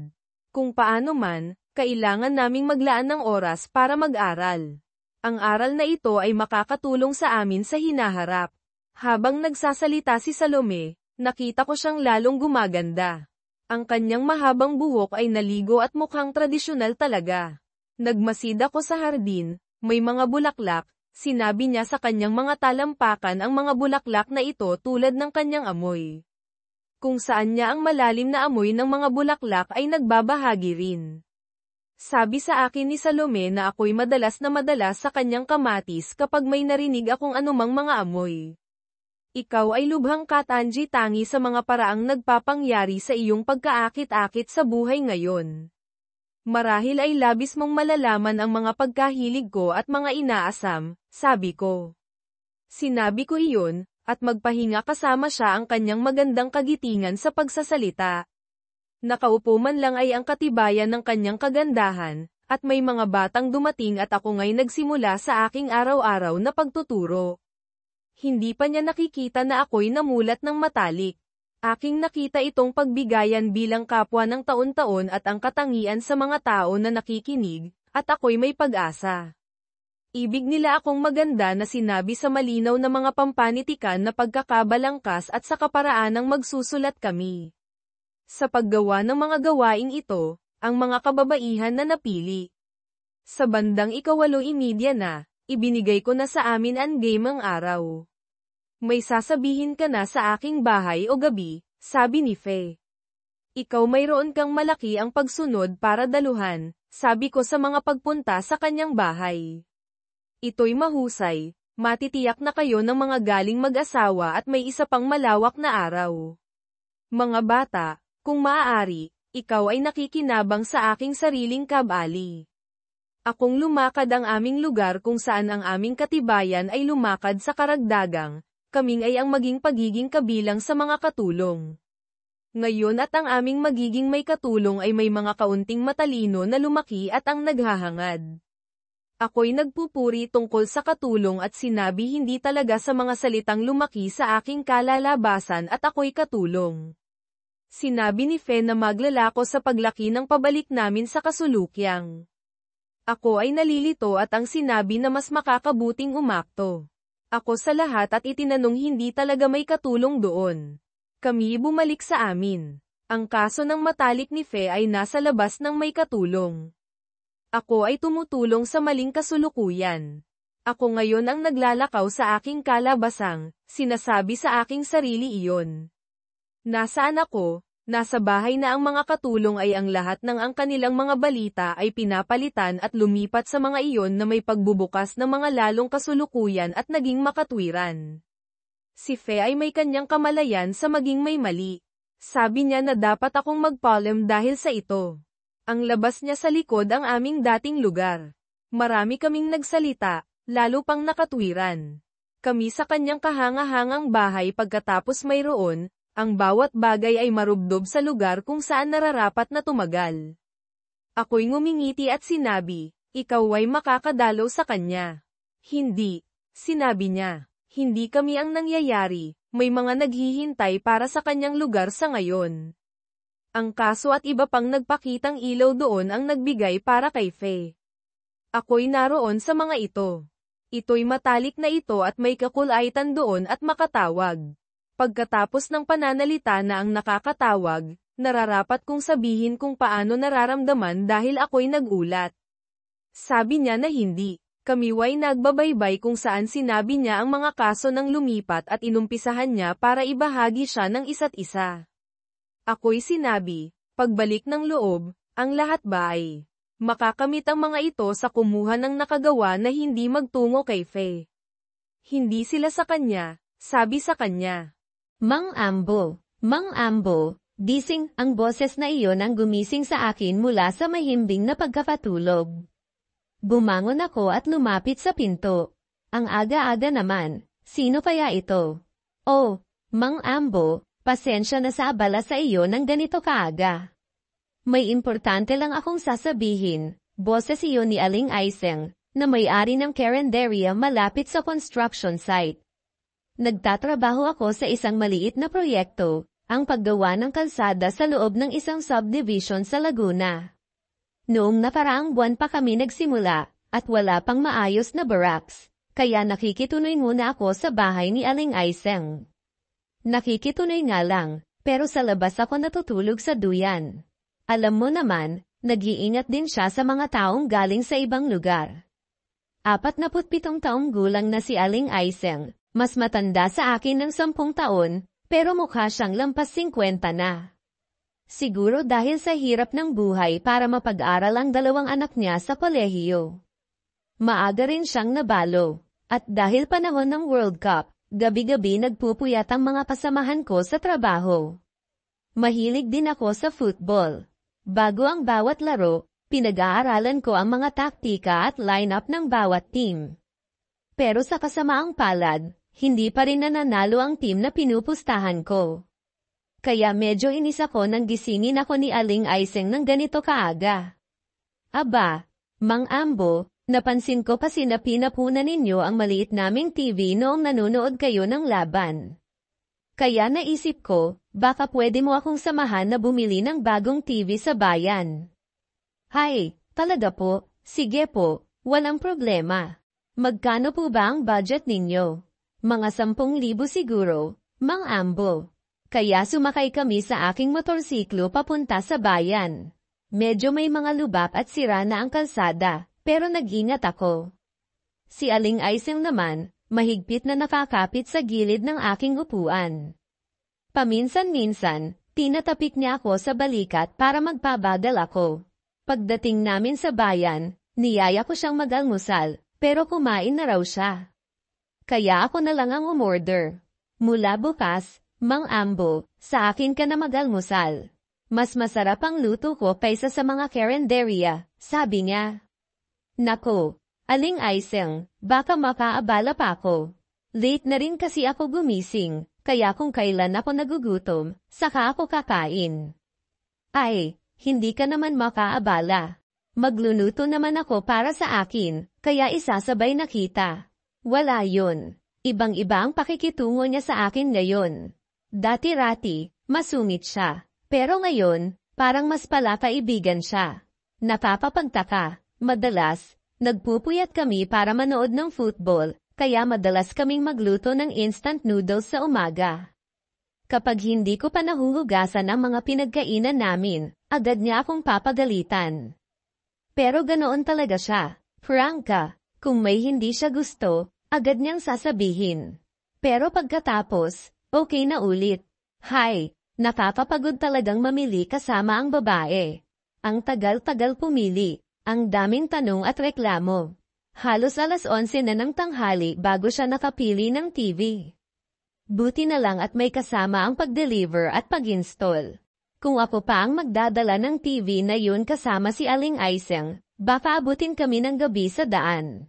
Kung paano man, kailangan naming maglaan ng oras para mag-aral. Ang aral na ito ay makakatulong sa amin sa hinaharap. Habang nagsasalita si Salome, nakita ko siyang lalong gumaganda. Ang kanyang mahabang buhok ay naligo at mukhang tradisyonal talaga. Nagmasid ako sa hardin, may mga bulaklak, sinabi niya sa kanyang mga talampakan ang mga bulaklak na ito tulad ng kanyang amoy. Kung saan niya ang malalim na amoy ng mga bulaklak ay nagbabahagi rin. Sabi sa akin ni Salome na ako'y madalas sa kanyang kamatis kapag may narinig akong anumang mga amoy. Ikaw ay lubhang katangi-tangi sa mga paraang nagpapangyari sa iyong pagkaakit-akit sa buhay ngayon. Marahil ay labis mong malalaman ang mga pagkahilig ko at mga inaasam, sabi ko. Sinabi ko iyon, at magpahinga kasama siya ang kanyang magandang kagitingan sa pagsasalita. Nakaupo man lang ay ang katibayan ng kanyang kagandahan, at may mga batang dumating at ako nga'y nagsimula sa aking araw-araw na pagtuturo. Hindi pa niya nakikita na ako'y namulat ng matalik. Aking nakita itong pagbigayan bilang kapwa ng taon-taon at ang katangian sa mga tao na nakikinig, at ako'y may pag-asa. Ibig nila akong maganda na sinabi sa malinaw na mga pampanitikan na pagkakabalangkas at sa kaparaanang magsusulat kami. Sa paggawa ng mga gawaing ito, ang mga kababaihan na napili. Sa bandang 8:30 na, ibinigay ko na sa amin ang game ang araw. May sasabihin ka na sa aking bahay o gabi, sabi ni Fe. Ikaw mayroon kang malaki ang pagsunod para daluhan, sabi ko sa mga pagpunta sa kanyang bahay. Ito'y mahusay, matitiyak na kayo ng mga galing mag-asawa at may isa pang malawak na araw. Mga bata, kung maaari, ikaw ay nakikinabang sa aking sariling kabali. Akong lumakad ang aming lugar kung saan ang aming katibayan ay lumakad sa karagdagang, kaming ay ang maging pagiging kabilang sa mga katulong. Ngayon at ang aming magiging may katulong ay may mga kaunting matalino na lumaki at ang naghahangad. Ako'y nagpupuri tungkol sa katulong at sinabi hindi talaga sa mga salitang lumaki sa aking kalalabasan at ako'y katulong. Sinabi ni Fe na maglalako sa paglaki ng pabalik namin sa kasulukyang. Ako ay nalilito at ang sinabi na mas makakabuting umakto. Ako sa lahat at itinanong hindi talaga may katulong doon. Kami bumalik sa amin. Ang kaso ng matalik ni Fe ay nasa labas ng may katulong. Ako ay tumutulong sa maling kasulukuyan. Ako ngayon ang naglalakaw sa aking kalabasang, sinasabi sa aking sarili iyon. Nasaan ako? Nasa bahay na ang mga katulong ay ang lahat ng ang kanilang mga balita ay pinapalitan at lumipat sa mga iyon na may pagbubukas ng mga lalong kasulukuyan at naging makatwiran. Si Fe ay may kanyang kamalayan sa maging may mali. Sabi niya na dapat akong magpalem dahil sa ito. Ang labas niya sa likod ang aming dating lugar. Marami kaming nagsalita, lalo pang nakatwiran. Kami sa kanyang kahanga-hangang bahay pagkatapos mayroon, ang bawat bagay ay marubdob sa lugar kung saan nararapat na tumagal. Ako'y ngumingiti at sinabi, ikaw ay makakadalaw sa kanya. Hindi, sinabi niya. Hindi kami ang nangyayari, may mga naghihintay para sa kanyang lugar sa ngayon. Ang kaso at iba pang nagpakitang ilaw doon ang nagbigay para kay Fe. Ako'y naroon sa mga ito. Ito'y matalik na ito at may kakulaitan doon at makatawag. Pagkatapos ng pananalita na ang nakakatawag, nararapat kong sabihin kung paano nararamdaman dahil ako'y nagulat. Sabi niya na hindi. Kamiway nagbabaybay kung saan sinabi niya ang mga kaso ng lumipat at inumpisahan niya para ibahagi siya ng isa't isa. Ako'y sinabi, pagbalik ng loob, ang lahat ba ay makakamit ang mga ito sa kumuha ng nakagawa na hindi magtungo kay Fe. Hindi sila sa kanya, sabi sa kanya. Mang Ambo, gising, ang boses na iyon ang gumising sa akin mula sa mahimbing na pagkapatulog. Bumangon ako at lumapit sa pinto. Ang aga-aga naman, sino kaya ito? Oh, Mang Ambo, pasensya na sa abala sa iyo ng ganito kaaga. May importante lang akong sasabihin, boses iyon ni Aling Aiseng, na may-ari ng karinderya malapit sa construction site. Nagtatrabaho ako sa isang maliit na proyekto, ang paggawa ng kalsada sa loob ng isang subdivision sa Laguna. Noong naparaang buwan pa kami nagsimula, at wala pang maayos na barracks, kaya nakikitunoy muna ako sa bahay ni Aling Aiseng. Nakikitunoy nga lang, pero sa labas ako natutulog sa duyan. Alam mo naman, nag-iingat din siya sa mga taong galing sa ibang lugar. 47 taong gulang na si Aling Aiseng. Mas matanda sa akin ng 10 taon, pero mukha siyang lampas 50 na. Siguro dahil sa hirap ng buhay para mapag-aral ang 2 anak niya sa kolehiyo. Maaga rin siyang nabalo, at dahil panahon ng World Cup, gabi-gabi nagpupuyat ang mga kasamahan ko sa trabaho. Mahilig din ako sa football. Bago ang bawat laro, pinag-aaralan ko ang mga taktika at lineup ng bawat team. Pero sa kasamaang palad, hindi pa rin nananalo ang team na pinupustahan ko. Kaya medyo inis ako nang gisingin ako ni Aling Aiseng ng ganito kaaga. Aba, Mang Ambo, napansin ko kasi na pinapunan ninyo ang maliit naming TV noong nanonood kayo ng laban. Kaya naisip ko, baka pwede mo akong samahan na bumili ng bagong TV sa bayan. Hay, talaga po, sige po, walang problema. Magkano po ba ang budget ninyo? Mga 10,000 siguro, Mang Ambo. Kaya sumakay kami sa aking motorsiklo papunta sa bayan. Medyo may mga lubak at sira na ang kalsada, pero nag-ingat ako. Si Aling Aiseng naman, mahigpit na nakakapit sa gilid ng aking upuan. Paminsan-minsan, tinatapik niya ako sa balikat para magpabagal ako. Pagdating namin sa bayan, niyaya ko siyang mag-almusal, pero kumain na raw siya. Kaya ako na lang ang umorder. Mula bukas, Mang Ambo, sa akin ka na mag-almusal. Mas masarap ang luto ko kaysa sa mga karinderya, sabi niya. Nako, Aling Aiseng, baka makaabala pa ako. Late na rin kasi ako gumising, kaya kung kailan ako nagugutom, saka ako kakain. Ay, hindi ka naman makaabala. Magluluto naman ako para sa akin, kaya isasabay na kita. Wala yun. Ibang-iba ang pakikitungo niya sa akin ngayon. Dati-rati, masungit siya. Pero ngayon, parang mas palakaibigan siya. Napapapagtaka, madalas, nagpupuyat kami para manood ng football, kaya madalas kaming magluto ng instant noodles sa umaga. Kapag hindi ko pa nahuhugasan ang mga pinagkainan namin, agad niya akong papagalitan. Pero ganoon talaga siya. Franca, Kung may hindi siya gusto, agad niyang sasabihin. Pero pagkatapos, okay na ulit. Hay, nakakapagod talagang mamili kasama ang babae. Ang tagal-tagal pumili, ang daming tanong at reklamo. Halos alas 11 na ng tanghali bago siya nakapili ng TV. Buti na lang at may kasama ang pag-deliver at pag-install. Kung ako pa ang magdadala ng TV na yun kasama si Aling Aiseng, baka abutin kami ng gabi sa daan.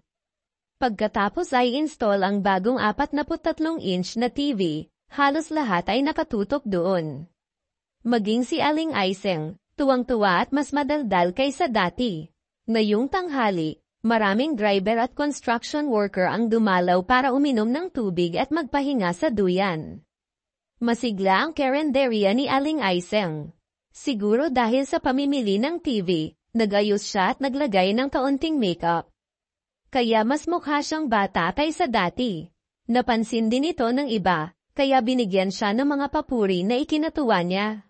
Pagkatapos ay install ang bagong 43-inch na TV, halos lahat ay nakatutok doon. Maging si Aling Aiseng, tuwang-tuwa at mas madaldal kaysa dati. Ngayong tanghali, maraming driver at construction worker ang dumalaw para uminom ng tubig at magpahinga sa duyan. Masigla ang karenderya ni Aling Aiseng. Siguro dahil sa pamimili ng TV, nagayos siya at naglagay ng kaunting makeup. Kaya mas mukha siyang bata kaysa dati. Napansin din ito ng iba, kaya binigyan siya ng mga papuri na ikinatuwa niya.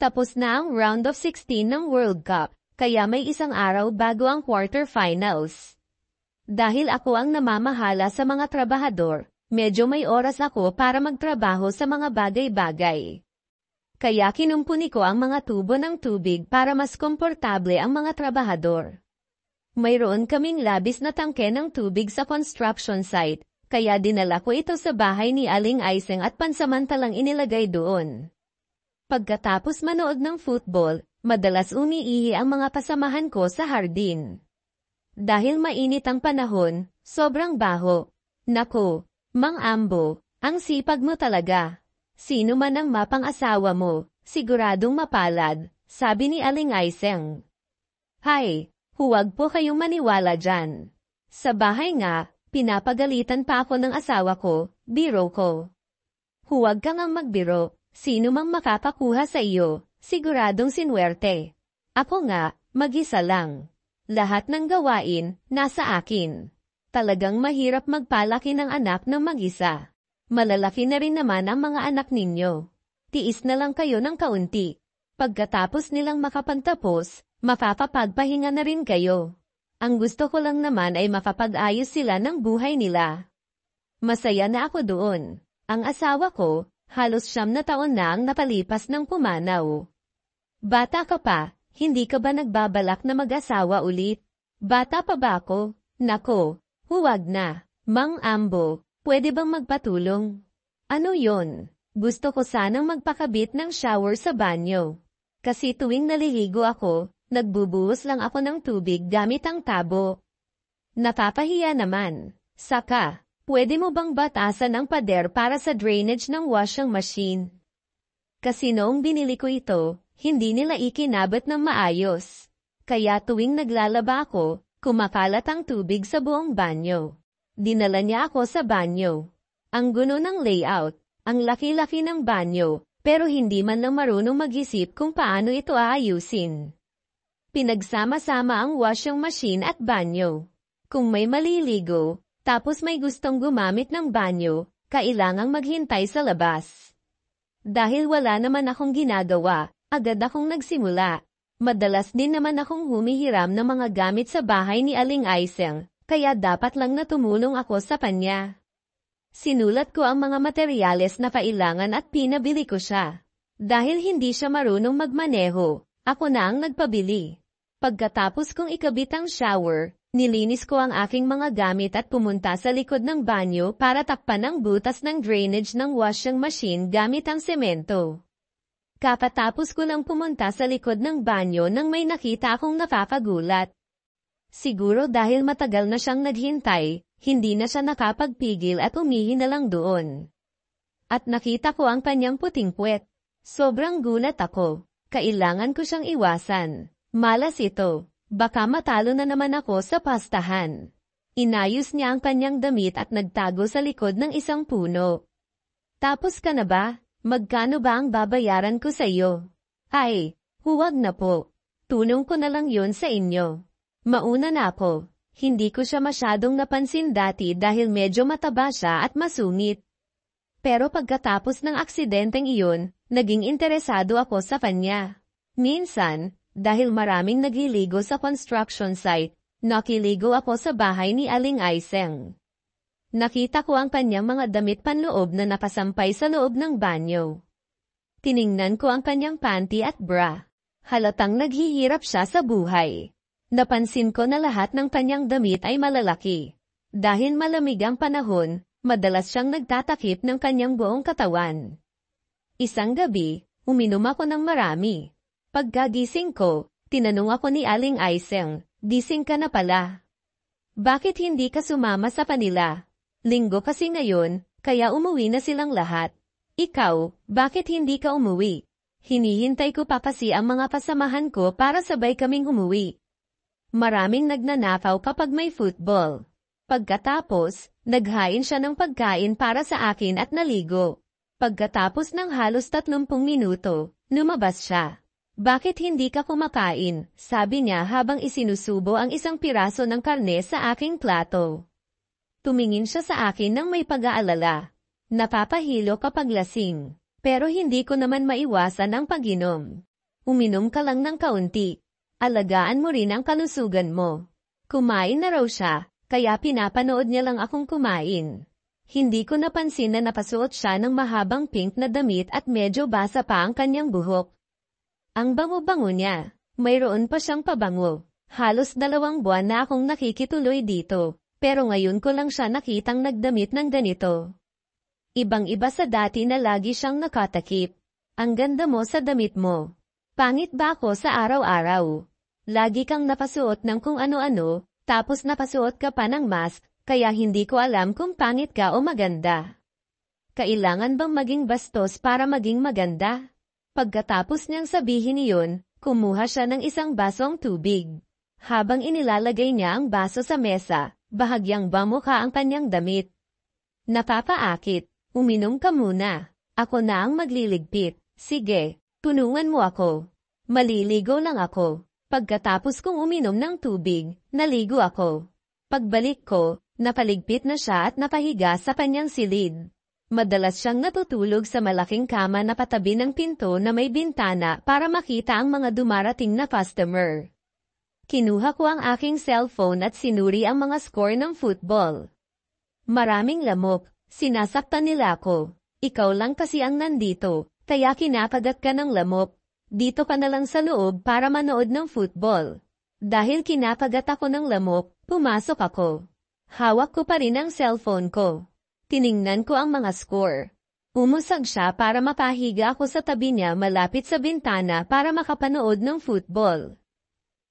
Tapos na ang round of 16 ng World Cup, kaya may isang araw bago ang quarterfinals. Dahil ako ang namamahala sa mga trabahador, medyo may oras ako para magtrabaho sa mga bagay-bagay. Kaya kinumpuni ko ang mga tubo ng tubig para mas komportable ang mga trabahador. Mayroon kaming labis na tangke ng tubig sa construction site, kaya dinala ko ito sa bahay ni Aling Aiseng at pansamantalang inilagay doon. Pagkatapos manood ng football, madalas umiihi ang mga kasamahan ko sa hardin. Dahil mainit ang panahon, sobrang baho. Nako, Mang Ambo, ang sipag mo talaga. Sino man ang mapang-asawa mo, siguradong mapalad, sabi ni Aling Aiseng. Hay! Huwag po kayong maniwala dyan. Sa bahay nga, pinapagalitan pa ako ng asawa ko, biro ko. Huwag kang ang magbiro, sino mang makakakuha sa iyo, siguradong sinwerte. Ako nga, mag-isa lang. Lahat ng gawain, nasa akin. Talagang mahirap magpalaki ng anak ng mag-isa. Malalaki na rin naman ang mga anak ninyo. Tiis na lang kayo ng kaunti. Pagkatapos nilang makapagtapos, makakapagpahinga na rin kayo. Ang gusto ko lang naman ay makapag-ayos sila ng buhay nila. Masaya na ako doon. Ang asawa ko, halos 9 na taon na ang napalipas ng pumanaw. Bata ka pa, hindi ka ba nagbabalak na mag-asawa ulit? Bata pa ba ako? Nako, huwag na. Mang Ambo, pwede bang magpatulong? Ano yon? Gusto ko sanang magpakabit ng shower sa banyo. Kasi tuwing naliligo ako, nagbubuhos lang ako ng tubig gamit ang tabo. Napapahiya naman. Saka, pwede mo bang batasan ang pader para sa drainage ng washing machine? Kasi noong binili ko ito, hindi nila ikinabot ng maayos. Kaya tuwing naglalaba ako, kumakalat ang tubig sa buong banyo. Dinala niya ako sa banyo. Ang gulo ng layout, ang laki-laki ng banyo, pero hindi man lang marunong mag-isip kung paano ito aayusin. Pinagsama-sama ang washing machine at banyo. Kung may maliligo, tapos may gustong gumamit ng banyo, kailangang maghintay sa labas. Dahil wala naman akong ginagawa, agad akong nagsimula. Madalas din naman akong humihiram ng mga gamit sa bahay ni Aling Aiseng, kaya dapat lang na tumulong ako sa kanya. Sinulat ko ang mga materyales na kailangan at pinabili ko siya. Dahil hindi siya marunong magmaneho, ako na ang nagpabili. Pagkatapos kong ikabit ang shower, nilinis ko ang aking mga gamit at pumunta sa likod ng banyo para takpan ang butas ng drainage ng washing machine gamit ang semento. Kapatapos ko lang pumunta sa likod ng banyo nang may nakita akong nakakagulat. Siguro dahil matagal na siyang naghintay, hindi na siya nakapagpigil at umihi na lang doon. At nakita ko ang kanyang puting puwet. Sobrang gulat ako. Kailangan ko siyang iwasan. Malas ito. Baka matalo na naman ako sa pastahan. Inayos niya ang kanyang damit at nagtago sa likod ng isang puno. Tapos ka na ba? Magkano ba ang babayaran ko sa iyo? Ay, huwag na po. Tulong ko na lang yun sa inyo. Mauna na ako. Hindi ko siya masyadong napansin dati dahil medyo mataba siya at masungit. Pero pagkatapos ng aksidenteng iyon, naging interesado ako sa kanya. Minsan, dahil maraming nagliligo sa construction site, Nakiligo ako sa bahay ni Aling Aiseng. Nakita ko ang kanyang mga damit panloob na nakasampay sa loob ng banyo. Tiningnan ko ang kanyang panty at bra. Halatang naghihirap siya sa buhay. Napansin ko na lahat ng kanyang damit ay malalaki. Dahil malamig ang panahon, madalas siyang nagtatakip ng kanyang buong katawan. Isang gabi, uminom ako ng marami. Pagkagising ko, tinanong ako ni Aling Aiseng, "Gising ka na pala. Bakit hindi ka sumama sa kanila? Linggo kasi ngayon, kaya umuwi na silang lahat. Ikaw, bakit hindi ka umuwi?" Hinihintay ko pa kasi ang mga kasamahan ko para sabay kaming umuwi. Maraming nagnanakaw kapag may football. Pagkatapos, naghain siya ng pagkain para sa akin at naligo. Pagkatapos ng halos 30 minuto, lumabas siya. "Bakit hindi ka kumakain?" sabi niya habang isinusubo ang isang piraso ng karne sa aking plato. Tumingin siya sa akin ng may pag-aalala. Napapahilo kapag lasing, pero hindi ko naman maiwasan ang pag-inom. "Uminom ka lang ng kaunti. Alagaan mo rin ang kalusugan mo." Kumain na raw siya, kaya pinapanood niya lang akong kumain. Hindi ko napansin na napasuot siya ng mahabang pink na damit at medyo basa pa ang kanyang buhok. Ang bango-bango niya. Mayroon pa siyang pabango. Halos 2 buwan na akong nakikituloy dito, pero ngayon ko lang siya nakitang nagdamit ng ganito. Ibang-iba sa dati na lagi siyang nakatakip. "Ang ganda mo sa damit mo. Pangit ba ako sa araw-araw? Lagi kang napasuot ng kung ano-ano, tapos napasuot ka pa ng mask, kaya hindi ko alam kung pangit ka o maganda. Kailangan bang maging bastos para maging maganda?" Pagkatapos niyang sabihin iyon, kumuha siya ng isang basong tubig. Habang inilalagay niya ang baso sa mesa, bahagyang bamukha ang kanyang damit. "Napapaakit. Uminom ka muna. Ako na ang magliligpit. Sige, tulungan mo ako. Maliligo lang ako." Pagkatapos kong uminom ng tubig, naligo ako. Pagbalik ko, napaligpit na siya at napahiga sa kanyang silid. Madalas siyang natutulog sa malaking kama na patabi ng pinto na may bintana para makita ang mga dumarating na customer. Kinuha ko ang aking cellphone at sinuri ang mga score ng football. Maraming lamok, sinasaktan nila ako. Ikaw lang kasi ang nandito, kaya kinakagat ka ng lamok. Dito ka na lang sa loob para manood ng football. Dahil kinakagat ako ng lamok, pumasok ako. Hawak ko pa rin ang cellphone ko. Tiningnan ko ang mga score. Umusag siya para mapahiga ako sa tabi niya malapit sa bintana para makapanood ng football.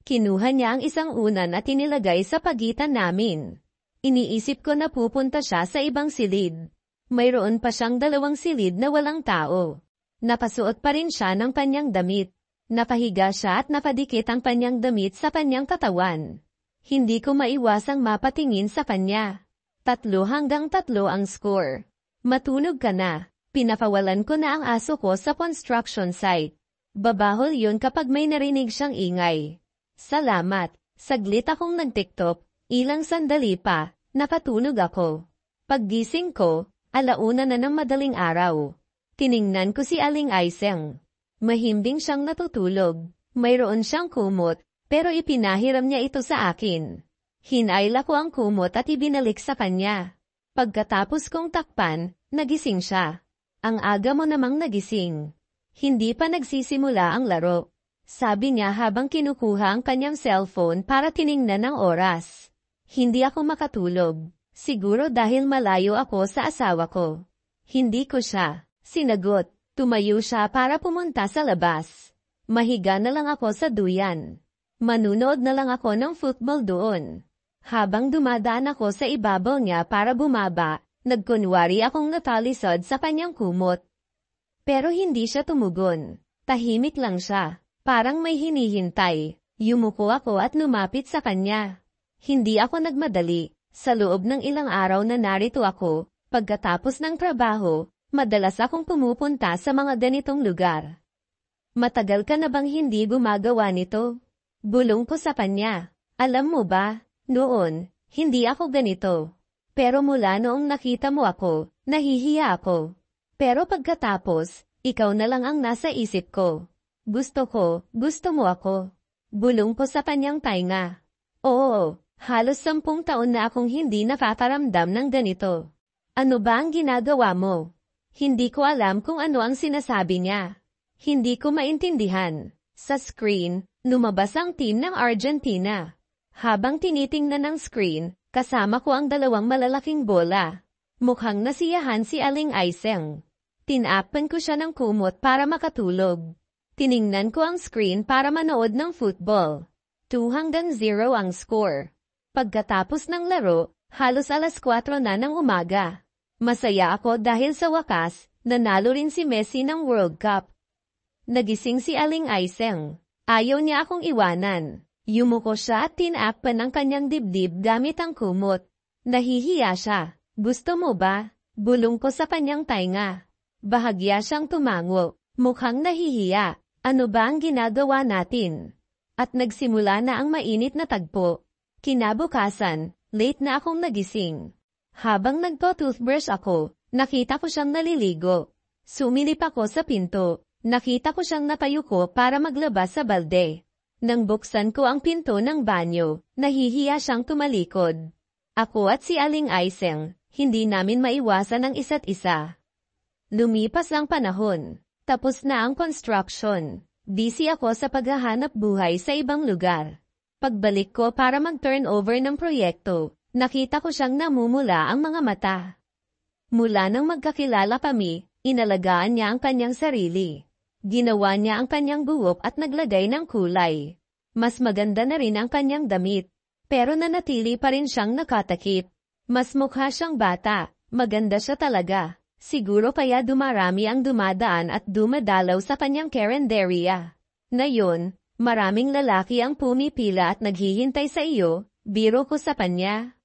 Kinuha niya ang isang unan at inilagay sa pagitan namin. Iniisip ko na pupunta siya sa ibang silid. Mayroon pa siyang 2 silid na walang tao. Napasuot pa rin siya ng kanyang damit. Napahiga siya at napadikit ang kanyang damit sa kanyang katawan. Hindi ko maiwasang mapatingin sa kanya. 3-3 ang score. Matulog ka na. Pinapawalan ko na ang aso ko sa construction site. Babahol yun kapag may narinig siyang ingay. Salamat. Saglit akong nag-TikTok. Ilang sandali pa, napatulog ako. Paggising ko, 1:00 na ng madaling araw. Tiningnan ko si Aling Aiseng. Mahimbing siyang natutulog. Mayroon siyang kumot, pero ipinahiram niya ito sa akin. Hinayla ko ang kumot at ibinalik sa kanya. Pagkatapos kong takpan, nagising siya. "Ang aga mo namang nagising. Hindi pa nagsisimula ang laro," sabi niya habang kinukuha ang kanyang cellphone para tiningnan ang oras. Hindi ako makatulog. Siguro dahil malayo ako sa asawa ko. Hindi ko siya sinagot. Tumayo siya para pumunta sa labas. Mahiga na lang ako sa duyan. Manunood na lang ako ng football doon. Habang dumadaan ako sa ibabaw niya para bumaba, nagkunwari akong natalisod sa kanyang kumot. Pero hindi siya tumugon. Tahimik lang siya. Parang may hinihintay. Yumuko ako at lumapit sa kanya. Hindi ako nagmadali. Sa loob ng ilang araw na narito ako, pagkatapos ng trabaho, madalas akong pumupunta sa mga ganitong lugar. "Matagal ka na bang hindi gumagawa nito?" Bulong ko sa kanya. "Alam mo ba, noon, hindi ako ganito. Pero mula noong nakita mo ako, nahihiya ako. Pero pagkatapos, ikaw na lang ang nasa isip ko. Gusto mo ako." Bulong ko sa kanyang tainga. Oo, halos 10 taon na akong hindi nakakaramdam ng ganito. Ano ba ang ginagawa mo? Hindi ko alam kung ano ang sinasabi niya. Hindi ko maintindihan. Sa screen, lumabas ang team ng Argentina. Habang tinitingnan ng screen, kasama ko ang 2 malalaking bola. Mukhang nasiyahan si Aling Aiseng. Tinakpan ko siya ng kumot para makatulog. Tiningnan ko ang screen para manood ng football. 2-0 ang score. Pagkatapos ng laro, halos 4:00 na ng umaga. Masaya ako dahil sa wakas, nanalo rin si Messi ng World Cup. Nagising si Aling Aiseng. Ayaw niya akong iwanan. Yumuko siya at tinakpan ng kanyang dibdib gamit ang kumot. Nahihiya siya. Gusto mo ba? Bulong ko sa kanyang tainga. Bahagya siyang tumango. Mukhang nahihiya. Ano ba ang ginagawa natin? At nagsimula na ang mainit na tagpo. Kinabukasan, late na akong nagising. Habang nagto-toothbrush ako, nakita ko siyang naliligo. Sumilip ako sa pinto. Nakita ko siyang napayuko para maglabas sa balde. Nang buksan ko ang pinto ng banyo, nahihiya siyang tumalikod. Ako at si Aling Aiseng, hindi namin maiwasan ang isa't isa. Lumipas ang panahon. Tapos na ang construction. Busy ako sa paghahanap buhay sa ibang lugar. Pagbalik ko para mag-turnover ng proyekto, nakita ko siyang namumula ang mga mata. Mula nang magkakilala kami, inalagaan niya ang kanyang sarili. Ginawa niya ang kanyang buhok at naglagay ng kulay. Mas maganda na rin ang kanyang damit. Pero nanatili pa rin siyang nakatakip. Mas mukha siyang bata. Maganda siya talaga. Siguro kaya dumarami ang dumadaan at dumadalaw sa kanyang karinderya. Ngayon, maraming lalaki ang pumipila at naghihintay sa iyo, biro ko sa kanya.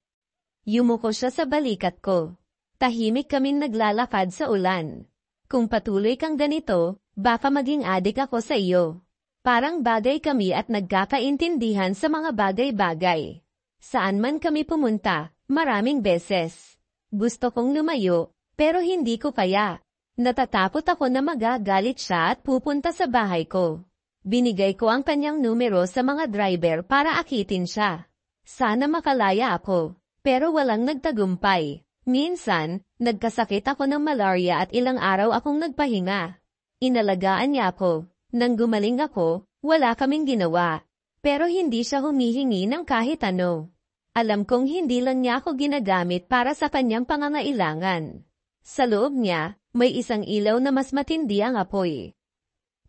Yumuko siya sa balikat ko. Tahimik kaming naglalakad sa ulan. Kung patuloy kang ganito, baka maging adik ako sa iyo. Parang bagay kami at nagkakaintindihan sa mga bagay-bagay. Saan man kami pumunta, maraming beses. Gusto kong lumayo, pero hindi ko kaya. Natatakot ako na magagalit siya at pupunta sa bahay ko. Binigay ko ang kanyang numero sa mga driver para akitin siya. Sana makalaya ako, pero walang nagtagumpay. Minsan, nagkasakit ako ng malaria at ilang araw akong nagpahinga. Inalagaan niya ako. Nang gumaling ako, wala kaming ginawa. Pero hindi siya humihingi ng kahit ano. Alam kong hindi lang niya ako ginagamit para sa kanyang pangangailangan. Sa loob niya, may isang ilaw na mas matindi ang apoy.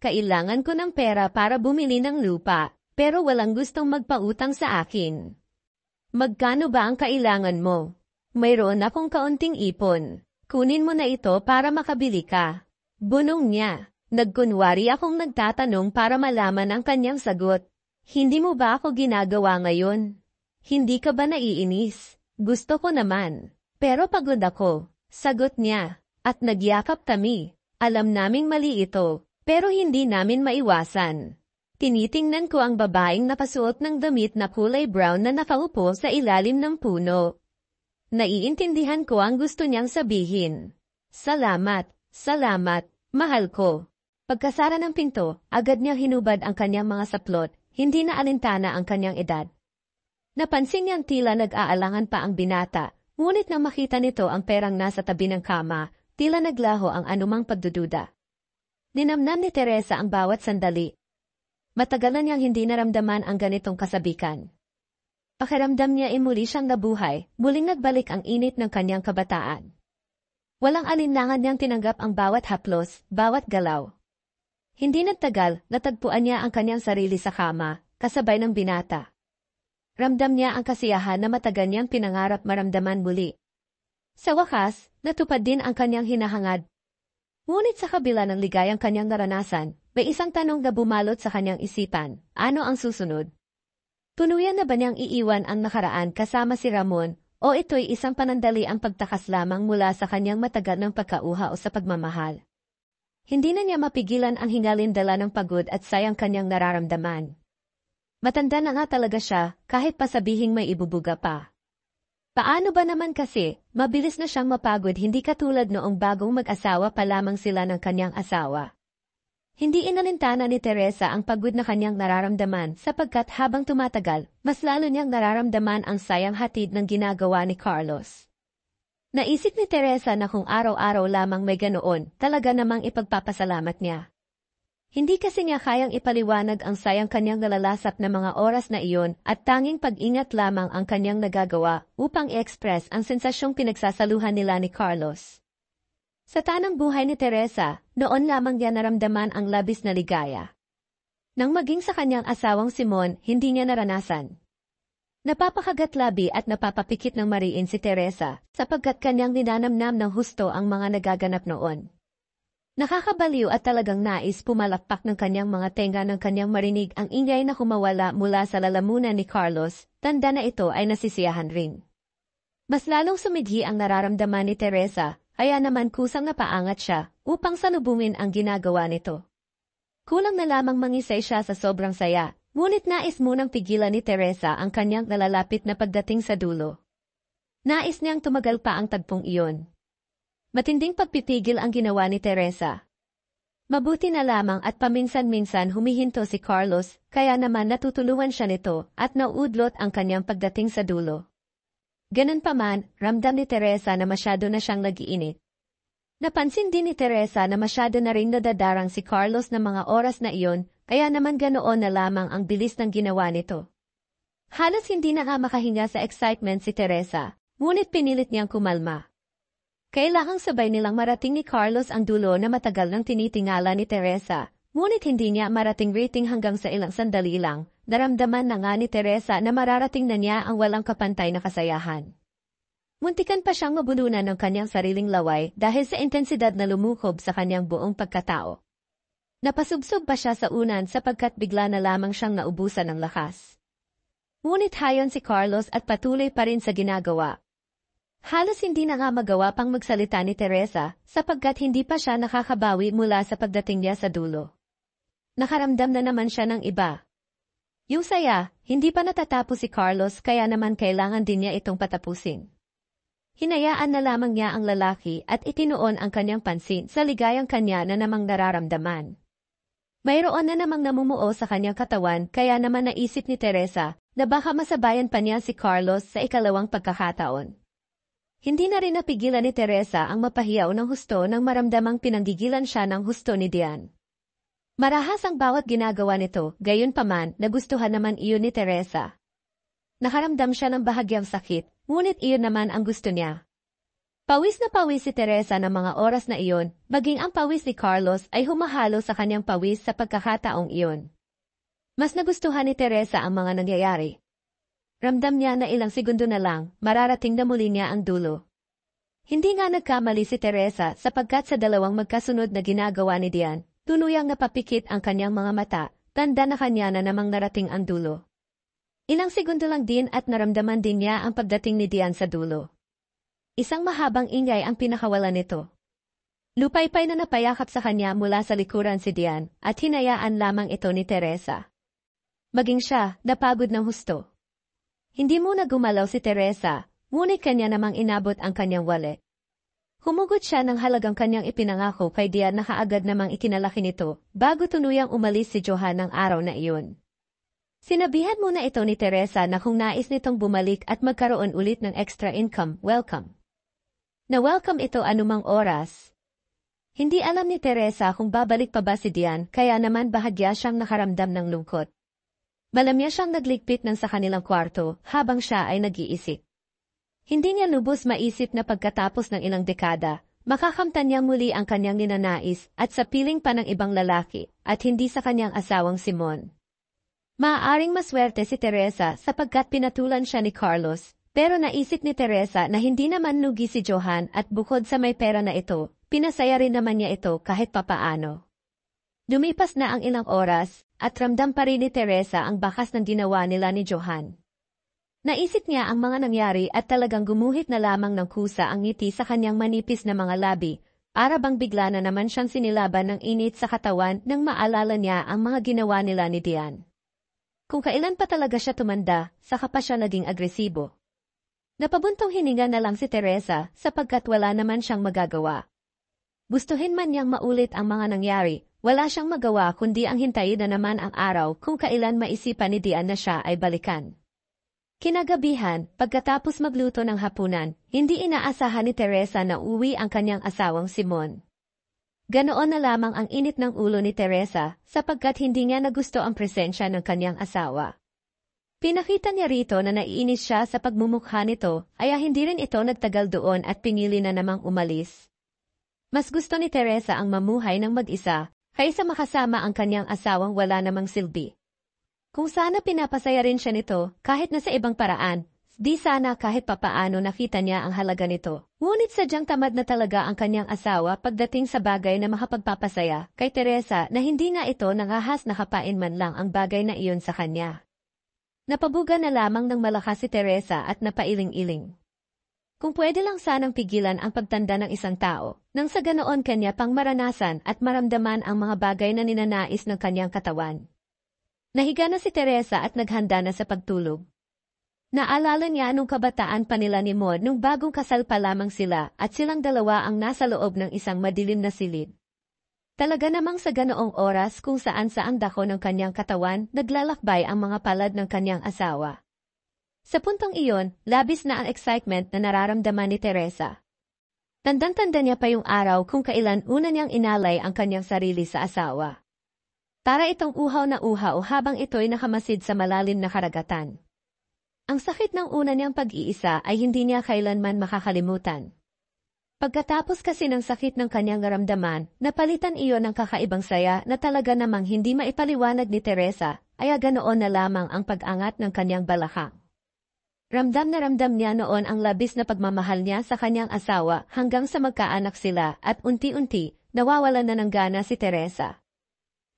Kailangan ko ng pera para bumili ng lupa, pero walang gustong magpautang sa akin. Magkano ba ang kailangan mo? Mayroon akong kaunting ipon. Kunin mo na ito para makabili ka. Bunong niya. Nagkunwari akong nagtatanong para malaman ang kanyang sagot. Hindi mo ba ako ginagawa ngayon? Hindi ka ba naiinis? Gusto ko naman. Pero pagod ako. Sagot niya. At nagyakap kami. Alam naming mali ito, pero hindi namin maiwasan. Tinitingnan ko ang babaeng napasuot ng damit na kulay brown na nakaupo sa ilalim ng puno. Naiintindihan ko ang gusto niyang sabihin. Salamat, salamat, mahal ko. Pagkasara ng pinto, agad niya hinubad ang kanyang mga saplot, hindi na alintana ang kanyang edad. Napansin niyang tila nag-aalangan pa ang binata, ngunit nang makita nito ang perang nasa tabi ng kama, tila naglaho ang anumang pagdududa. Ninamnam ni Teresa ang bawat sandali. Matagal na niyang hindi naramdaman ang ganitong kasabikan. Pakiramdam niya muli siyang nabuhay, muling nagbalik ang init ng kanyang kabataan. Walang alinlangan niyang tinanggap ang bawat haplos, bawat galaw. Hindi nagtagal, natagpuan niya ang kanyang sarili sa kama, kasabay ng binata. Ramdam niya ang kasiyahan na matagal niyang pinangarap maramdaman muli. Sa wakas, natupad din ang kanyang hinahangad. Ngunit sa kabila ng ligayang kanyang naranasan, may isang tanong na bumalot sa kanyang isipan, ano ang susunod? Tuluyan na ba niyang iiwan ang nakaraan kasama si Ramon, o ito'y isang panandaliang pagtakas lamang mula sa kanyang matagal ng pagkauha o sa pagmamahal? Hindi na niya mapigilan ang hingalin-dala ng pagod at sayang kanyang nararamdaman. Matanda na nga talaga siya, kahit pa sabihing may ibubuga pa. Paano ba naman kasi, mabilis na siyang mapagod hindi katulad noong bagong mag-asawa pa lamang sila ng kanyang asawa. Hindi inalintana ni Teresa ang pagod na kanyang nararamdaman sapagkat habang tumatagal, mas lalo niyang nararamdaman ang sayang hatid ng ginagawa ni Carlos. Naisip ni Teresa na kung araw-araw lamang may ganoon, talaga namang ipagpapasalamat niya. Hindi kasi niya kayang ipaliwanag ang sayang kanyang nalalasap na mga oras na iyon at tanging pag-ingat lamang ang kanyang nagagawa upang i-express ang sensasyong pinagsasaluhan nila ni Carlos. Sa tanang buhay ni Teresa, noon lamang niya naramdaman ang labis na ligaya. Nang maging sa kanyang asawang Simon, hindi niya naranasan. Napapakagat-labi at napapapikit ng mariin si Teresa sapagkat kanyang ninanamnam ng husto ang mga nagaganap noon. Nakakabaliw at talagang nais pumalakpak ng kanyang mga tenga ng kanyang marinig ang ingay na kumawala mula sa lalamunan ni Carlos, tanda na ito ay nasisiyahan rin. Mas lalong sumidhi ang nararamdaman ni Teresa, kaya naman kusang napaangat siya upang salubungin ang ginagawa nito. Kulang na lamang mangisay siya sa sobrang saya, ngunit nais munang pigilan ni Teresa ang kanyang nalalapit na pagdating sa dulo. Nais niyang tumagal pa ang tagpong iyon. Matinding pagpipigil ang ginawa ni Teresa. Mabuti na lamang at paminsan-minsan humihinto si Carlos, kaya naman natutulungan siya nito at nauudlot ang kanyang pagdating sa dulo. Ganun pa man, ramdam ni Teresa na masyado na siyang nag-iinit. Napansin din ni Teresa na masyado na ring nadadarang si Carlos na mga oras na iyon, kaya naman ganoon na lamang ang bilis ng ginawa nito. Halos hindi na nga makahinga sa excitement si Teresa, ngunit pinilit niyang kumalma. Kailangang sabay nilang marating ni Carlos ang dulo na matagal nang tinitingala ni Teresa, ngunit hindi niya marating rating hanggang sa ilang sandali lang, naramdaman na nga ni Teresa na mararating na niya ang walang kapantay na kasayahan. Muntikan pa siyang mabulunan ng kanyang sariling laway dahil sa intensidad na lumukob sa kanyang buong pagkatao. Napasubsob pa siya sa unan sapagkat bigla na lamang siyang naubusan ng lakas. Ngunit hayon si Carlos at patuloy pa rin sa ginagawa. Halos hindi na nga magawa pang magsalita ni Teresa sapagkat hindi pa siya nakakabawi mula sa pagdating niya sa dulo. Nakaramdam na naman siya ng iba. Yung saya, hindi pa natatapos si Carlos kaya naman kailangan din niya itong patapusin. Hinayaan na lamang niya ang lalaki at itinuon ang kanyang pansin sa ligayang kanya na namang nararamdaman. Mayroon na namang namumuo sa kanyang katawan kaya naman naisip ni Teresa na baka masabayan pa niya si Carlos sa ikalawang pagkakataon. Hindi na rin napigilan ni Teresa ang mapahiyaw ng husto nang maramdamang pinanggigilan siya ng husto ni Dian. Marahas ang bawat ginagawa nito, gayunpaman nagustuhan naman iyon ni Teresa. Nakaramdam siya ng bahagyang sakit, ngunit iyon naman ang gusto niya. Pawis na pawis si Teresa ng mga oras na iyon, maging ang pawis ni Carlos ay humahalo sa kanyang pawis sa pagkakataong iyon. Mas nagustuhan ni Teresa ang mga nangyayari. Ramdam niya na ilang segundo na lang, mararating na muli niya ang dulo. Hindi nga nagkamali si Teresa sapagkat sa dalawang magkasunod na ginagawa ni Dian, tunuyang napapikit ang kanyang mga mata, tanda na kanya na namang narating ang dulo. Ilang segundo lang din at naramdaman din niya ang pagdating ni Dian sa dulo. Isang mahabang ingay ang pinakawalan nito. Lupaypay na napayakap sa kanya mula sa likuran si Dian at hinayaan lamang ito ni Teresa. Maging siya, napagod ng husto. Hindi muna gumalaw si Teresa, ngunit kanya namang inabot ang kanyang wallet. Humugot siya ng halagang kanyang ipinangako kay Dian na kaagad namang ikinalaki nito, bago tuluyang umalis si Johan ng araw na iyon. Sinabihan muna ito ni Teresa na kung nais nitong bumalik at magkaroon ulit ng extra income, welcome. Na-welcome ito anumang oras. Hindi alam ni Teresa kung babalik pa ba si Dian, kaya naman bahagya siyang nakaramdam ng lungkot. Malamya siyang nagligpit ng sa kanilang kwarto habang siya ay nag-iisip. Hindi niya lubos maisip na pagkatapos ng ilang dekada, makakamtan niyang muli ang kanyang ninanais at sa piling pa ng ibang lalaki at hindi sa kanyang asawang Simon. Maaaring maswerte si Teresa sapagkat pinatulan siya ni Carlos, pero naisip ni Teresa na hindi naman lugi si Johan at bukod sa may pera na ito, pinasaya rin naman niya ito kahit papaano. Lumipas na ang ilang oras, at ramdam pa rin ni Teresa ang bakas ng ginawa nila ni Johan. Naisip niya ang mga nangyari at talagang gumuhit na lamang ng kusa ang ngiti sa kanyang manipis na mga labi, para bang bigla na naman siyang sinilaban ng init sa katawan nang maalala niya ang mga ginawa nila ni Dian. Kung kailan pa talaga siya tumanda, saka pa siya naging agresibo. Napabuntong hininga na lang si Teresa sapagkat wala naman siyang magagawa. Gustuhin man niyang maulit ang mga nangyari, Wala siyang magawa kundi ang hintayin na naman ang araw kung kailan maisipan ni Dian na siya ay balikan. Kinagabihan, pagkatapos magluto ng hapunan, hindi inaasahan ni Teresa na uwi ang kanyang asawang Simon. Ganoon na lamang ang init ng ulo ni Teresa sapagkat hindi niya nagusto ang presensya ng kanyang asawa. Pinakita niya rito na naiinis siya sa pagmumukha nito, kaya hindi rin ito nagtagal doon at pinili na namang umalis. Mas gusto ni Teresa ang mamuhay ng mag-isa, kaysa makasama ang kanyang asawang wala namang silbi. Kung sana pinapasaya rin siya nito, kahit na sa ibang paraan, di sana kahit papaano nakita niya ang halaga nito. Ngunit sadyang tamad na talaga ang kanyang asawa pagdating sa bagay na makapagpapasaya kay Teresa na hindi nga ito nangahas na kapain man lang ang bagay na iyon sa kanya. Napabuga na lamang ng malakas si Teresa at napailing-iling. Kung pwede lang sanang pigilan ang pagtanda ng isang tao, nang sa ganoon kanya pang maranasan at maramdaman ang mga bagay na ninanais ng kanyang katawan. Nahiga na si Teresa at naghanda na sa pagtulog. Naalala niya nung kabataan pa nila ni Maud nung bagong kasal pa lamang sila at silang dalawa ang nasa loob ng isang madilim na silid. Talaga namang sa ganoong oras kung saan sa ang dako ng kanyang katawan naglalakbay ang mga palad ng kanyang asawa. Sa puntong iyon, labis na ang excitement na nararamdaman ni Teresa. Tandang-tanda niya pa yung araw kung kailan una niyang inalay ang kanyang sarili sa asawa. Para itong uhaw na uhaw habang ito'y nakamasid sa malalim na karagatan. Ang sakit ng una niyang pag-iisa ay hindi niya kailanman makakalimutan. Pagkatapos kasi ng sakit ng kanyang naramdaman, napalitan iyon ng kakaibang saya na talaga namang hindi maipaliwanag ni Teresa, ay ganoon na lamang ang pag-angat ng kanyang balakang. Ramdam na ramdam niya noon ang labis na pagmamahal niya sa kanyang asawa hanggang sa magkaanak sila at unti-unti, nawawalan na ng gana si Teresa.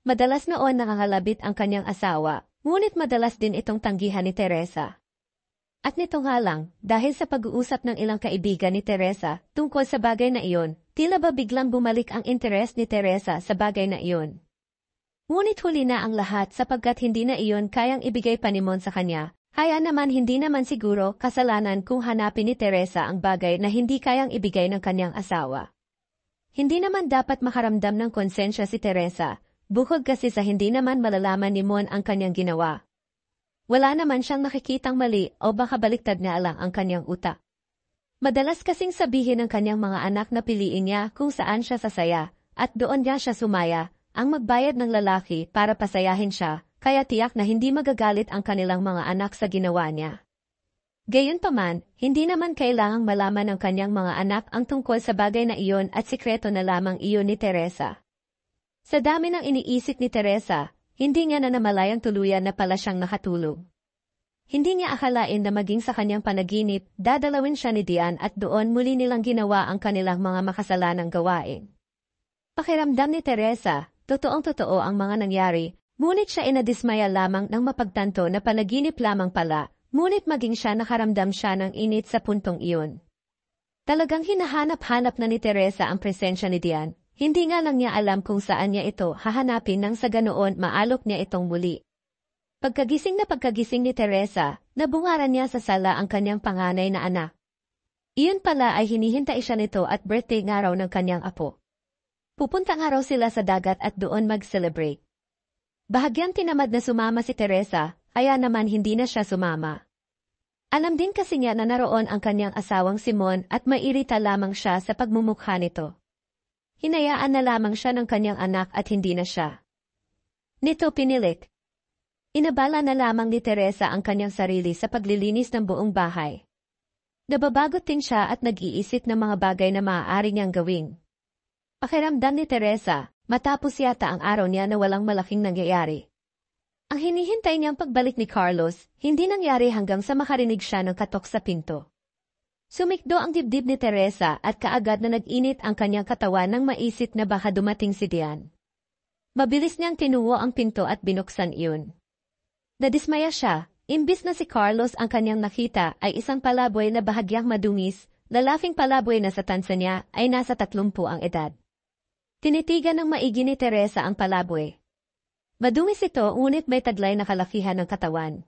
Madalas noon nangangalabit ang kanyang asawa, ngunit madalas din itong tanggihan ni Teresa. At nito nga lang, dahil sa pag-uusap ng ilang kaibigan ni Teresa tungkol sa bagay na iyon, tila ba biglang bumalik ang interes ni Teresa sa bagay na iyon. Ngunit huli na ang lahat sapagkat hindi na iyon kayang ibigay panimon sa kanya. Kaya naman hindi naman siguro kasalanan kung hanapin ni Teresa ang bagay na hindi kayang ibigay ng kanyang asawa. Hindi naman dapat makaramdam ng konsensya si Teresa, bukod kasi sa hindi naman malalaman ni Mon ang kanyang ginawa. Wala naman siyang nakikitang mali o baka baliktad nga lang ang kanyang utak. Madalas kasing sabihin ng kanyang mga anak na piliin niya kung saan siya sasaya, at doon niya siya sumaya, ang magbayad ng lalaki para pasayahin siya. Kaya tiyak na hindi magagalit ang kanilang mga anak sa ginawa niya. Gayunpaman, hindi naman kailangang malaman ng kanyang mga anak ang tungkol sa bagay na iyon at sikreto na lamang iyon ni Teresa. Sa dami ng iniisip ni Teresa, hindi niya na namalayang tuluyan na pala siyang nakatulog. Hindi niya akalain na maging sa kanyang panaginip, dadalawin siya ni Dian at doon muli nilang ginawa ang kanilang mga makasalanang gawain. Pakiramdam ni Teresa, totoong-totoo ang mga nangyari, ngunit siya inadismaya lamang nang mapagtanto na panaginip lamang pala, ngunit maging siya nakaramdam siya ng init sa puntong iyon. Talagang hinahanap-hanap na ni Teresa ang presensya ni Dian, hindi nga lang niya alam kung saan niya ito hahanapin nang sa ganoon maalok niya itong muli. Pagkagising ni Teresa, nabungaran niya sa sala ang kanyang panganay na anak. Iyon pala ay hinihintay siya nito at birthday nga raw ng kanyang apo. Pupunta nga raw sila sa dagat at doon mag-celebrate. Bahagyang tinamad na sumama si Teresa, kaya naman hindi na siya sumama. Alam din kasi niya na naroon ang kanyang asawang Simon at mairita lamang siya sa pagmumukha nito. Hinayaan na lamang siya ng kanyang anak at hindi na siya nito pinilit. Inabala na lamang ni Teresa ang kanyang sarili sa paglilinis ng buong bahay. Nababagot din siya at nag-iisip ng mga bagay na maaari niyang gawin. Pakiramdam ni Teresa, matapos yata ang araw niya na walang malaking nangyayari. Ang hinihintay niyang pagbalik ni Carlos, hindi nangyari hanggang sa makarinig siya ng katok sa pinto. Sumikdo ang dibdib ni Teresa at kaagad na nag-init ang kanyang katawan nang maisip na baka dumating si Dian. Mabilis niyang tinuwo ang pinto at binuksan iyon. Nadismaya siya, imbis na si Carlos ang kanyang nakita ay isang palaboy na bahagyang madungis, lalafing palaboy na sa tansa niya ay nasa 30 ang edad. Tinitigan ng maigi ni Teresa ang palaboy. Madungis ito ngunit may taglay na kalakihan ng katawan.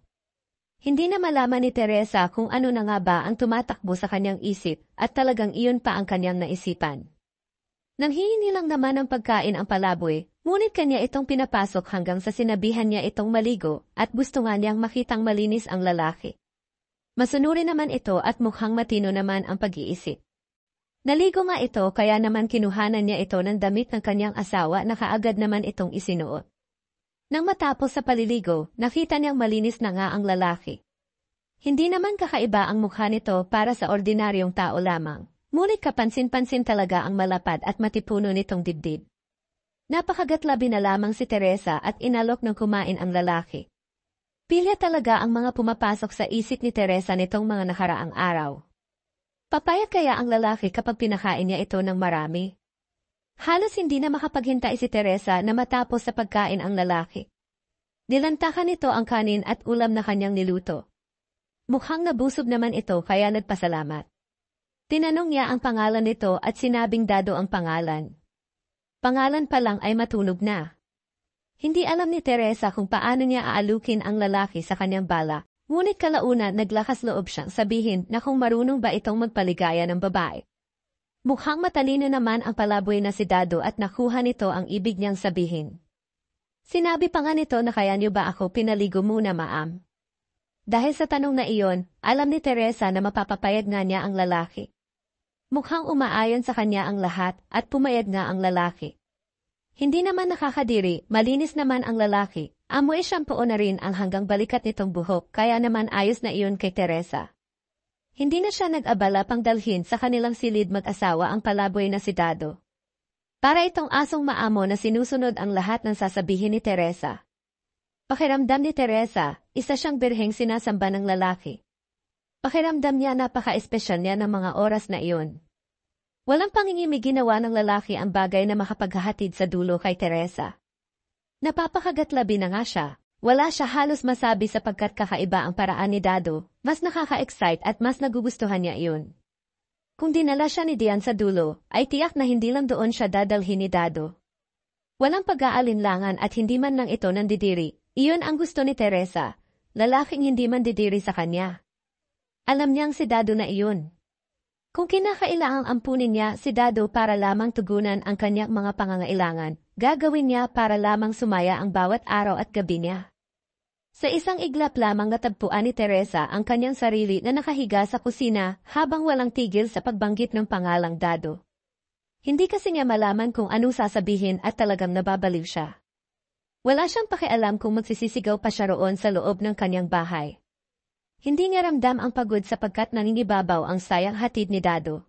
Hindi na malaman ni Teresa kung ano na nga ba ang tumatakbo sa kanyang isip at talagang iyon pa ang kanyang naisipan. Nanghihingi lang naman ng pagkain ang palaboy, ngunit kanya itong pinapasok hanggang sa sinabihan niya itong maligo at gusto nga niyang makitang malinis ang lalaki. Masunuri naman ito at mukhang matino naman ang pag-iisip. Naligo nga ito kaya naman kinuhanan niya ito ng damit ng kanyang asawa na kaagad naman itong isinuot. Nang matapos sa paliligo, nakita niyang malinis na nga ang lalaki. Hindi naman kakaiba ang mukha nito para sa ordinaryong tao lamang. Ngunit kapansin-pansin talaga ang malapad at matipuno nitong dibdib. Napakagatlabi na lamang si Teresa at inalok ng kumain ang lalaki. Pilya talaga ang mga pumapasok sa isip ni Teresa nitong mga nakaraang araw. Papayag kaya ang lalaki kapag pinakain niya ito ng marami? Halos hindi na makapaghintay si Teresa na matapos sa pagkain ang lalaki. Nilantakan nito ang kanin at ulam na kanyang niluto. Mukhang nabusog naman ito kaya nagpasalamat. Tinanong niya ang pangalan nito at sinabing Dado ang pangalan. Pangalan pa lang ay matunog na. Hindi alam ni Teresa kung paano niya aalukin ang lalaki sa kanyang bala, ngunit kalauna naglakas loob siyang sabihin na kung marunong ba itong magpaligaya ng babae. Mukhang matalino naman ang palaboy na si Dado at nakuha nito ang ibig niyang sabihin. Sinabi pa nga nito na kaya niyo ba ako pinaligo muna maam? Dahil sa tanong na iyon, alam ni Teresa na mapapapayag nga niya ang lalaki. Mukhang umaayon sa kanya ang lahat at pumayag nga ang lalaki. Hindi naman nakakadiri, malinis naman ang lalaki, amoy shampoo na rin ang hanggang balikat nitong buhok kaya naman ayos na iyon kay Teresa. Hindi na siya nag-abala pang dalhin sa kanilang silid mag-asawa ang palaboy na si Dado. Para itong asong maamo na sinusunod ang lahat ng sasabihin ni Teresa. Pakiramdam ni Teresa, isa siyang birheng sinasamba ng lalaki. Pakiramdam niya napaka-espesyal niya ng mga oras na iyon. Walang pangingimig ginawa ng lalaki ang bagay na makapaghahatid sa dulo kay Teresa. Napapakagatlabi na nga siya. Wala siya halos masabi sapagkat kakaiba ang paraan ni Dado, mas nakaka-excite at mas nagugustuhan niya iyon. Kung dinala siya ni Dian sa dulo, ay tiyak na hindi lang doon siya dadalhin ni Dado. Walang pag-aalinlangan at hindi man lang ito nandidiri, iyon ang gusto ni Teresa, lalaking hindi man didiri sa kanya. Alam niyang si Dado na iyon. Kung kinakailangang ampunin niya si Dado para lamang tugunan ang kanyang mga pangangailangan, gagawin niya para lamang sumaya ang bawat araw at gabi niya. Sa isang iglap lamang natagpuan ni Teresa ang kanyang sarili na nakahiga sa kusina habang walang tigil sa pagbanggit ng pangalang Dado. Hindi kasi niya malaman kung anong sasabihin at talagang nababaliw siya. Wala siyang pakialam kung magsisisigaw pa siya roon sa loob ng kanyang bahay. Hindi niya ramdam ang pagod sapagkat nangingibabaw ang sayang hatid ni Dado.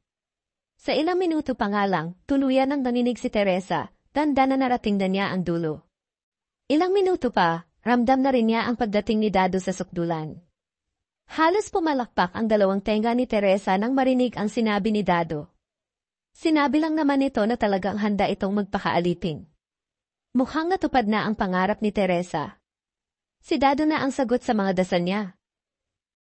Sa ilang minuto pa nga lang, tuluyan nang nanginig si Teresa, tanda na narating na niya ang dulo. Ilang minuto pa, ramdam na rin niya ang pagdating ni Dado sa sukdulan. Halos pumalakpak ang dalawang tenga ni Teresa nang marinig ang sinabi ni Dado. Sinabi lang naman ito na talagang handa itong magpakaalipin. Mukhang natupad na ang pangarap ni Teresa. Si Dado na ang sagot sa mga dasal niya.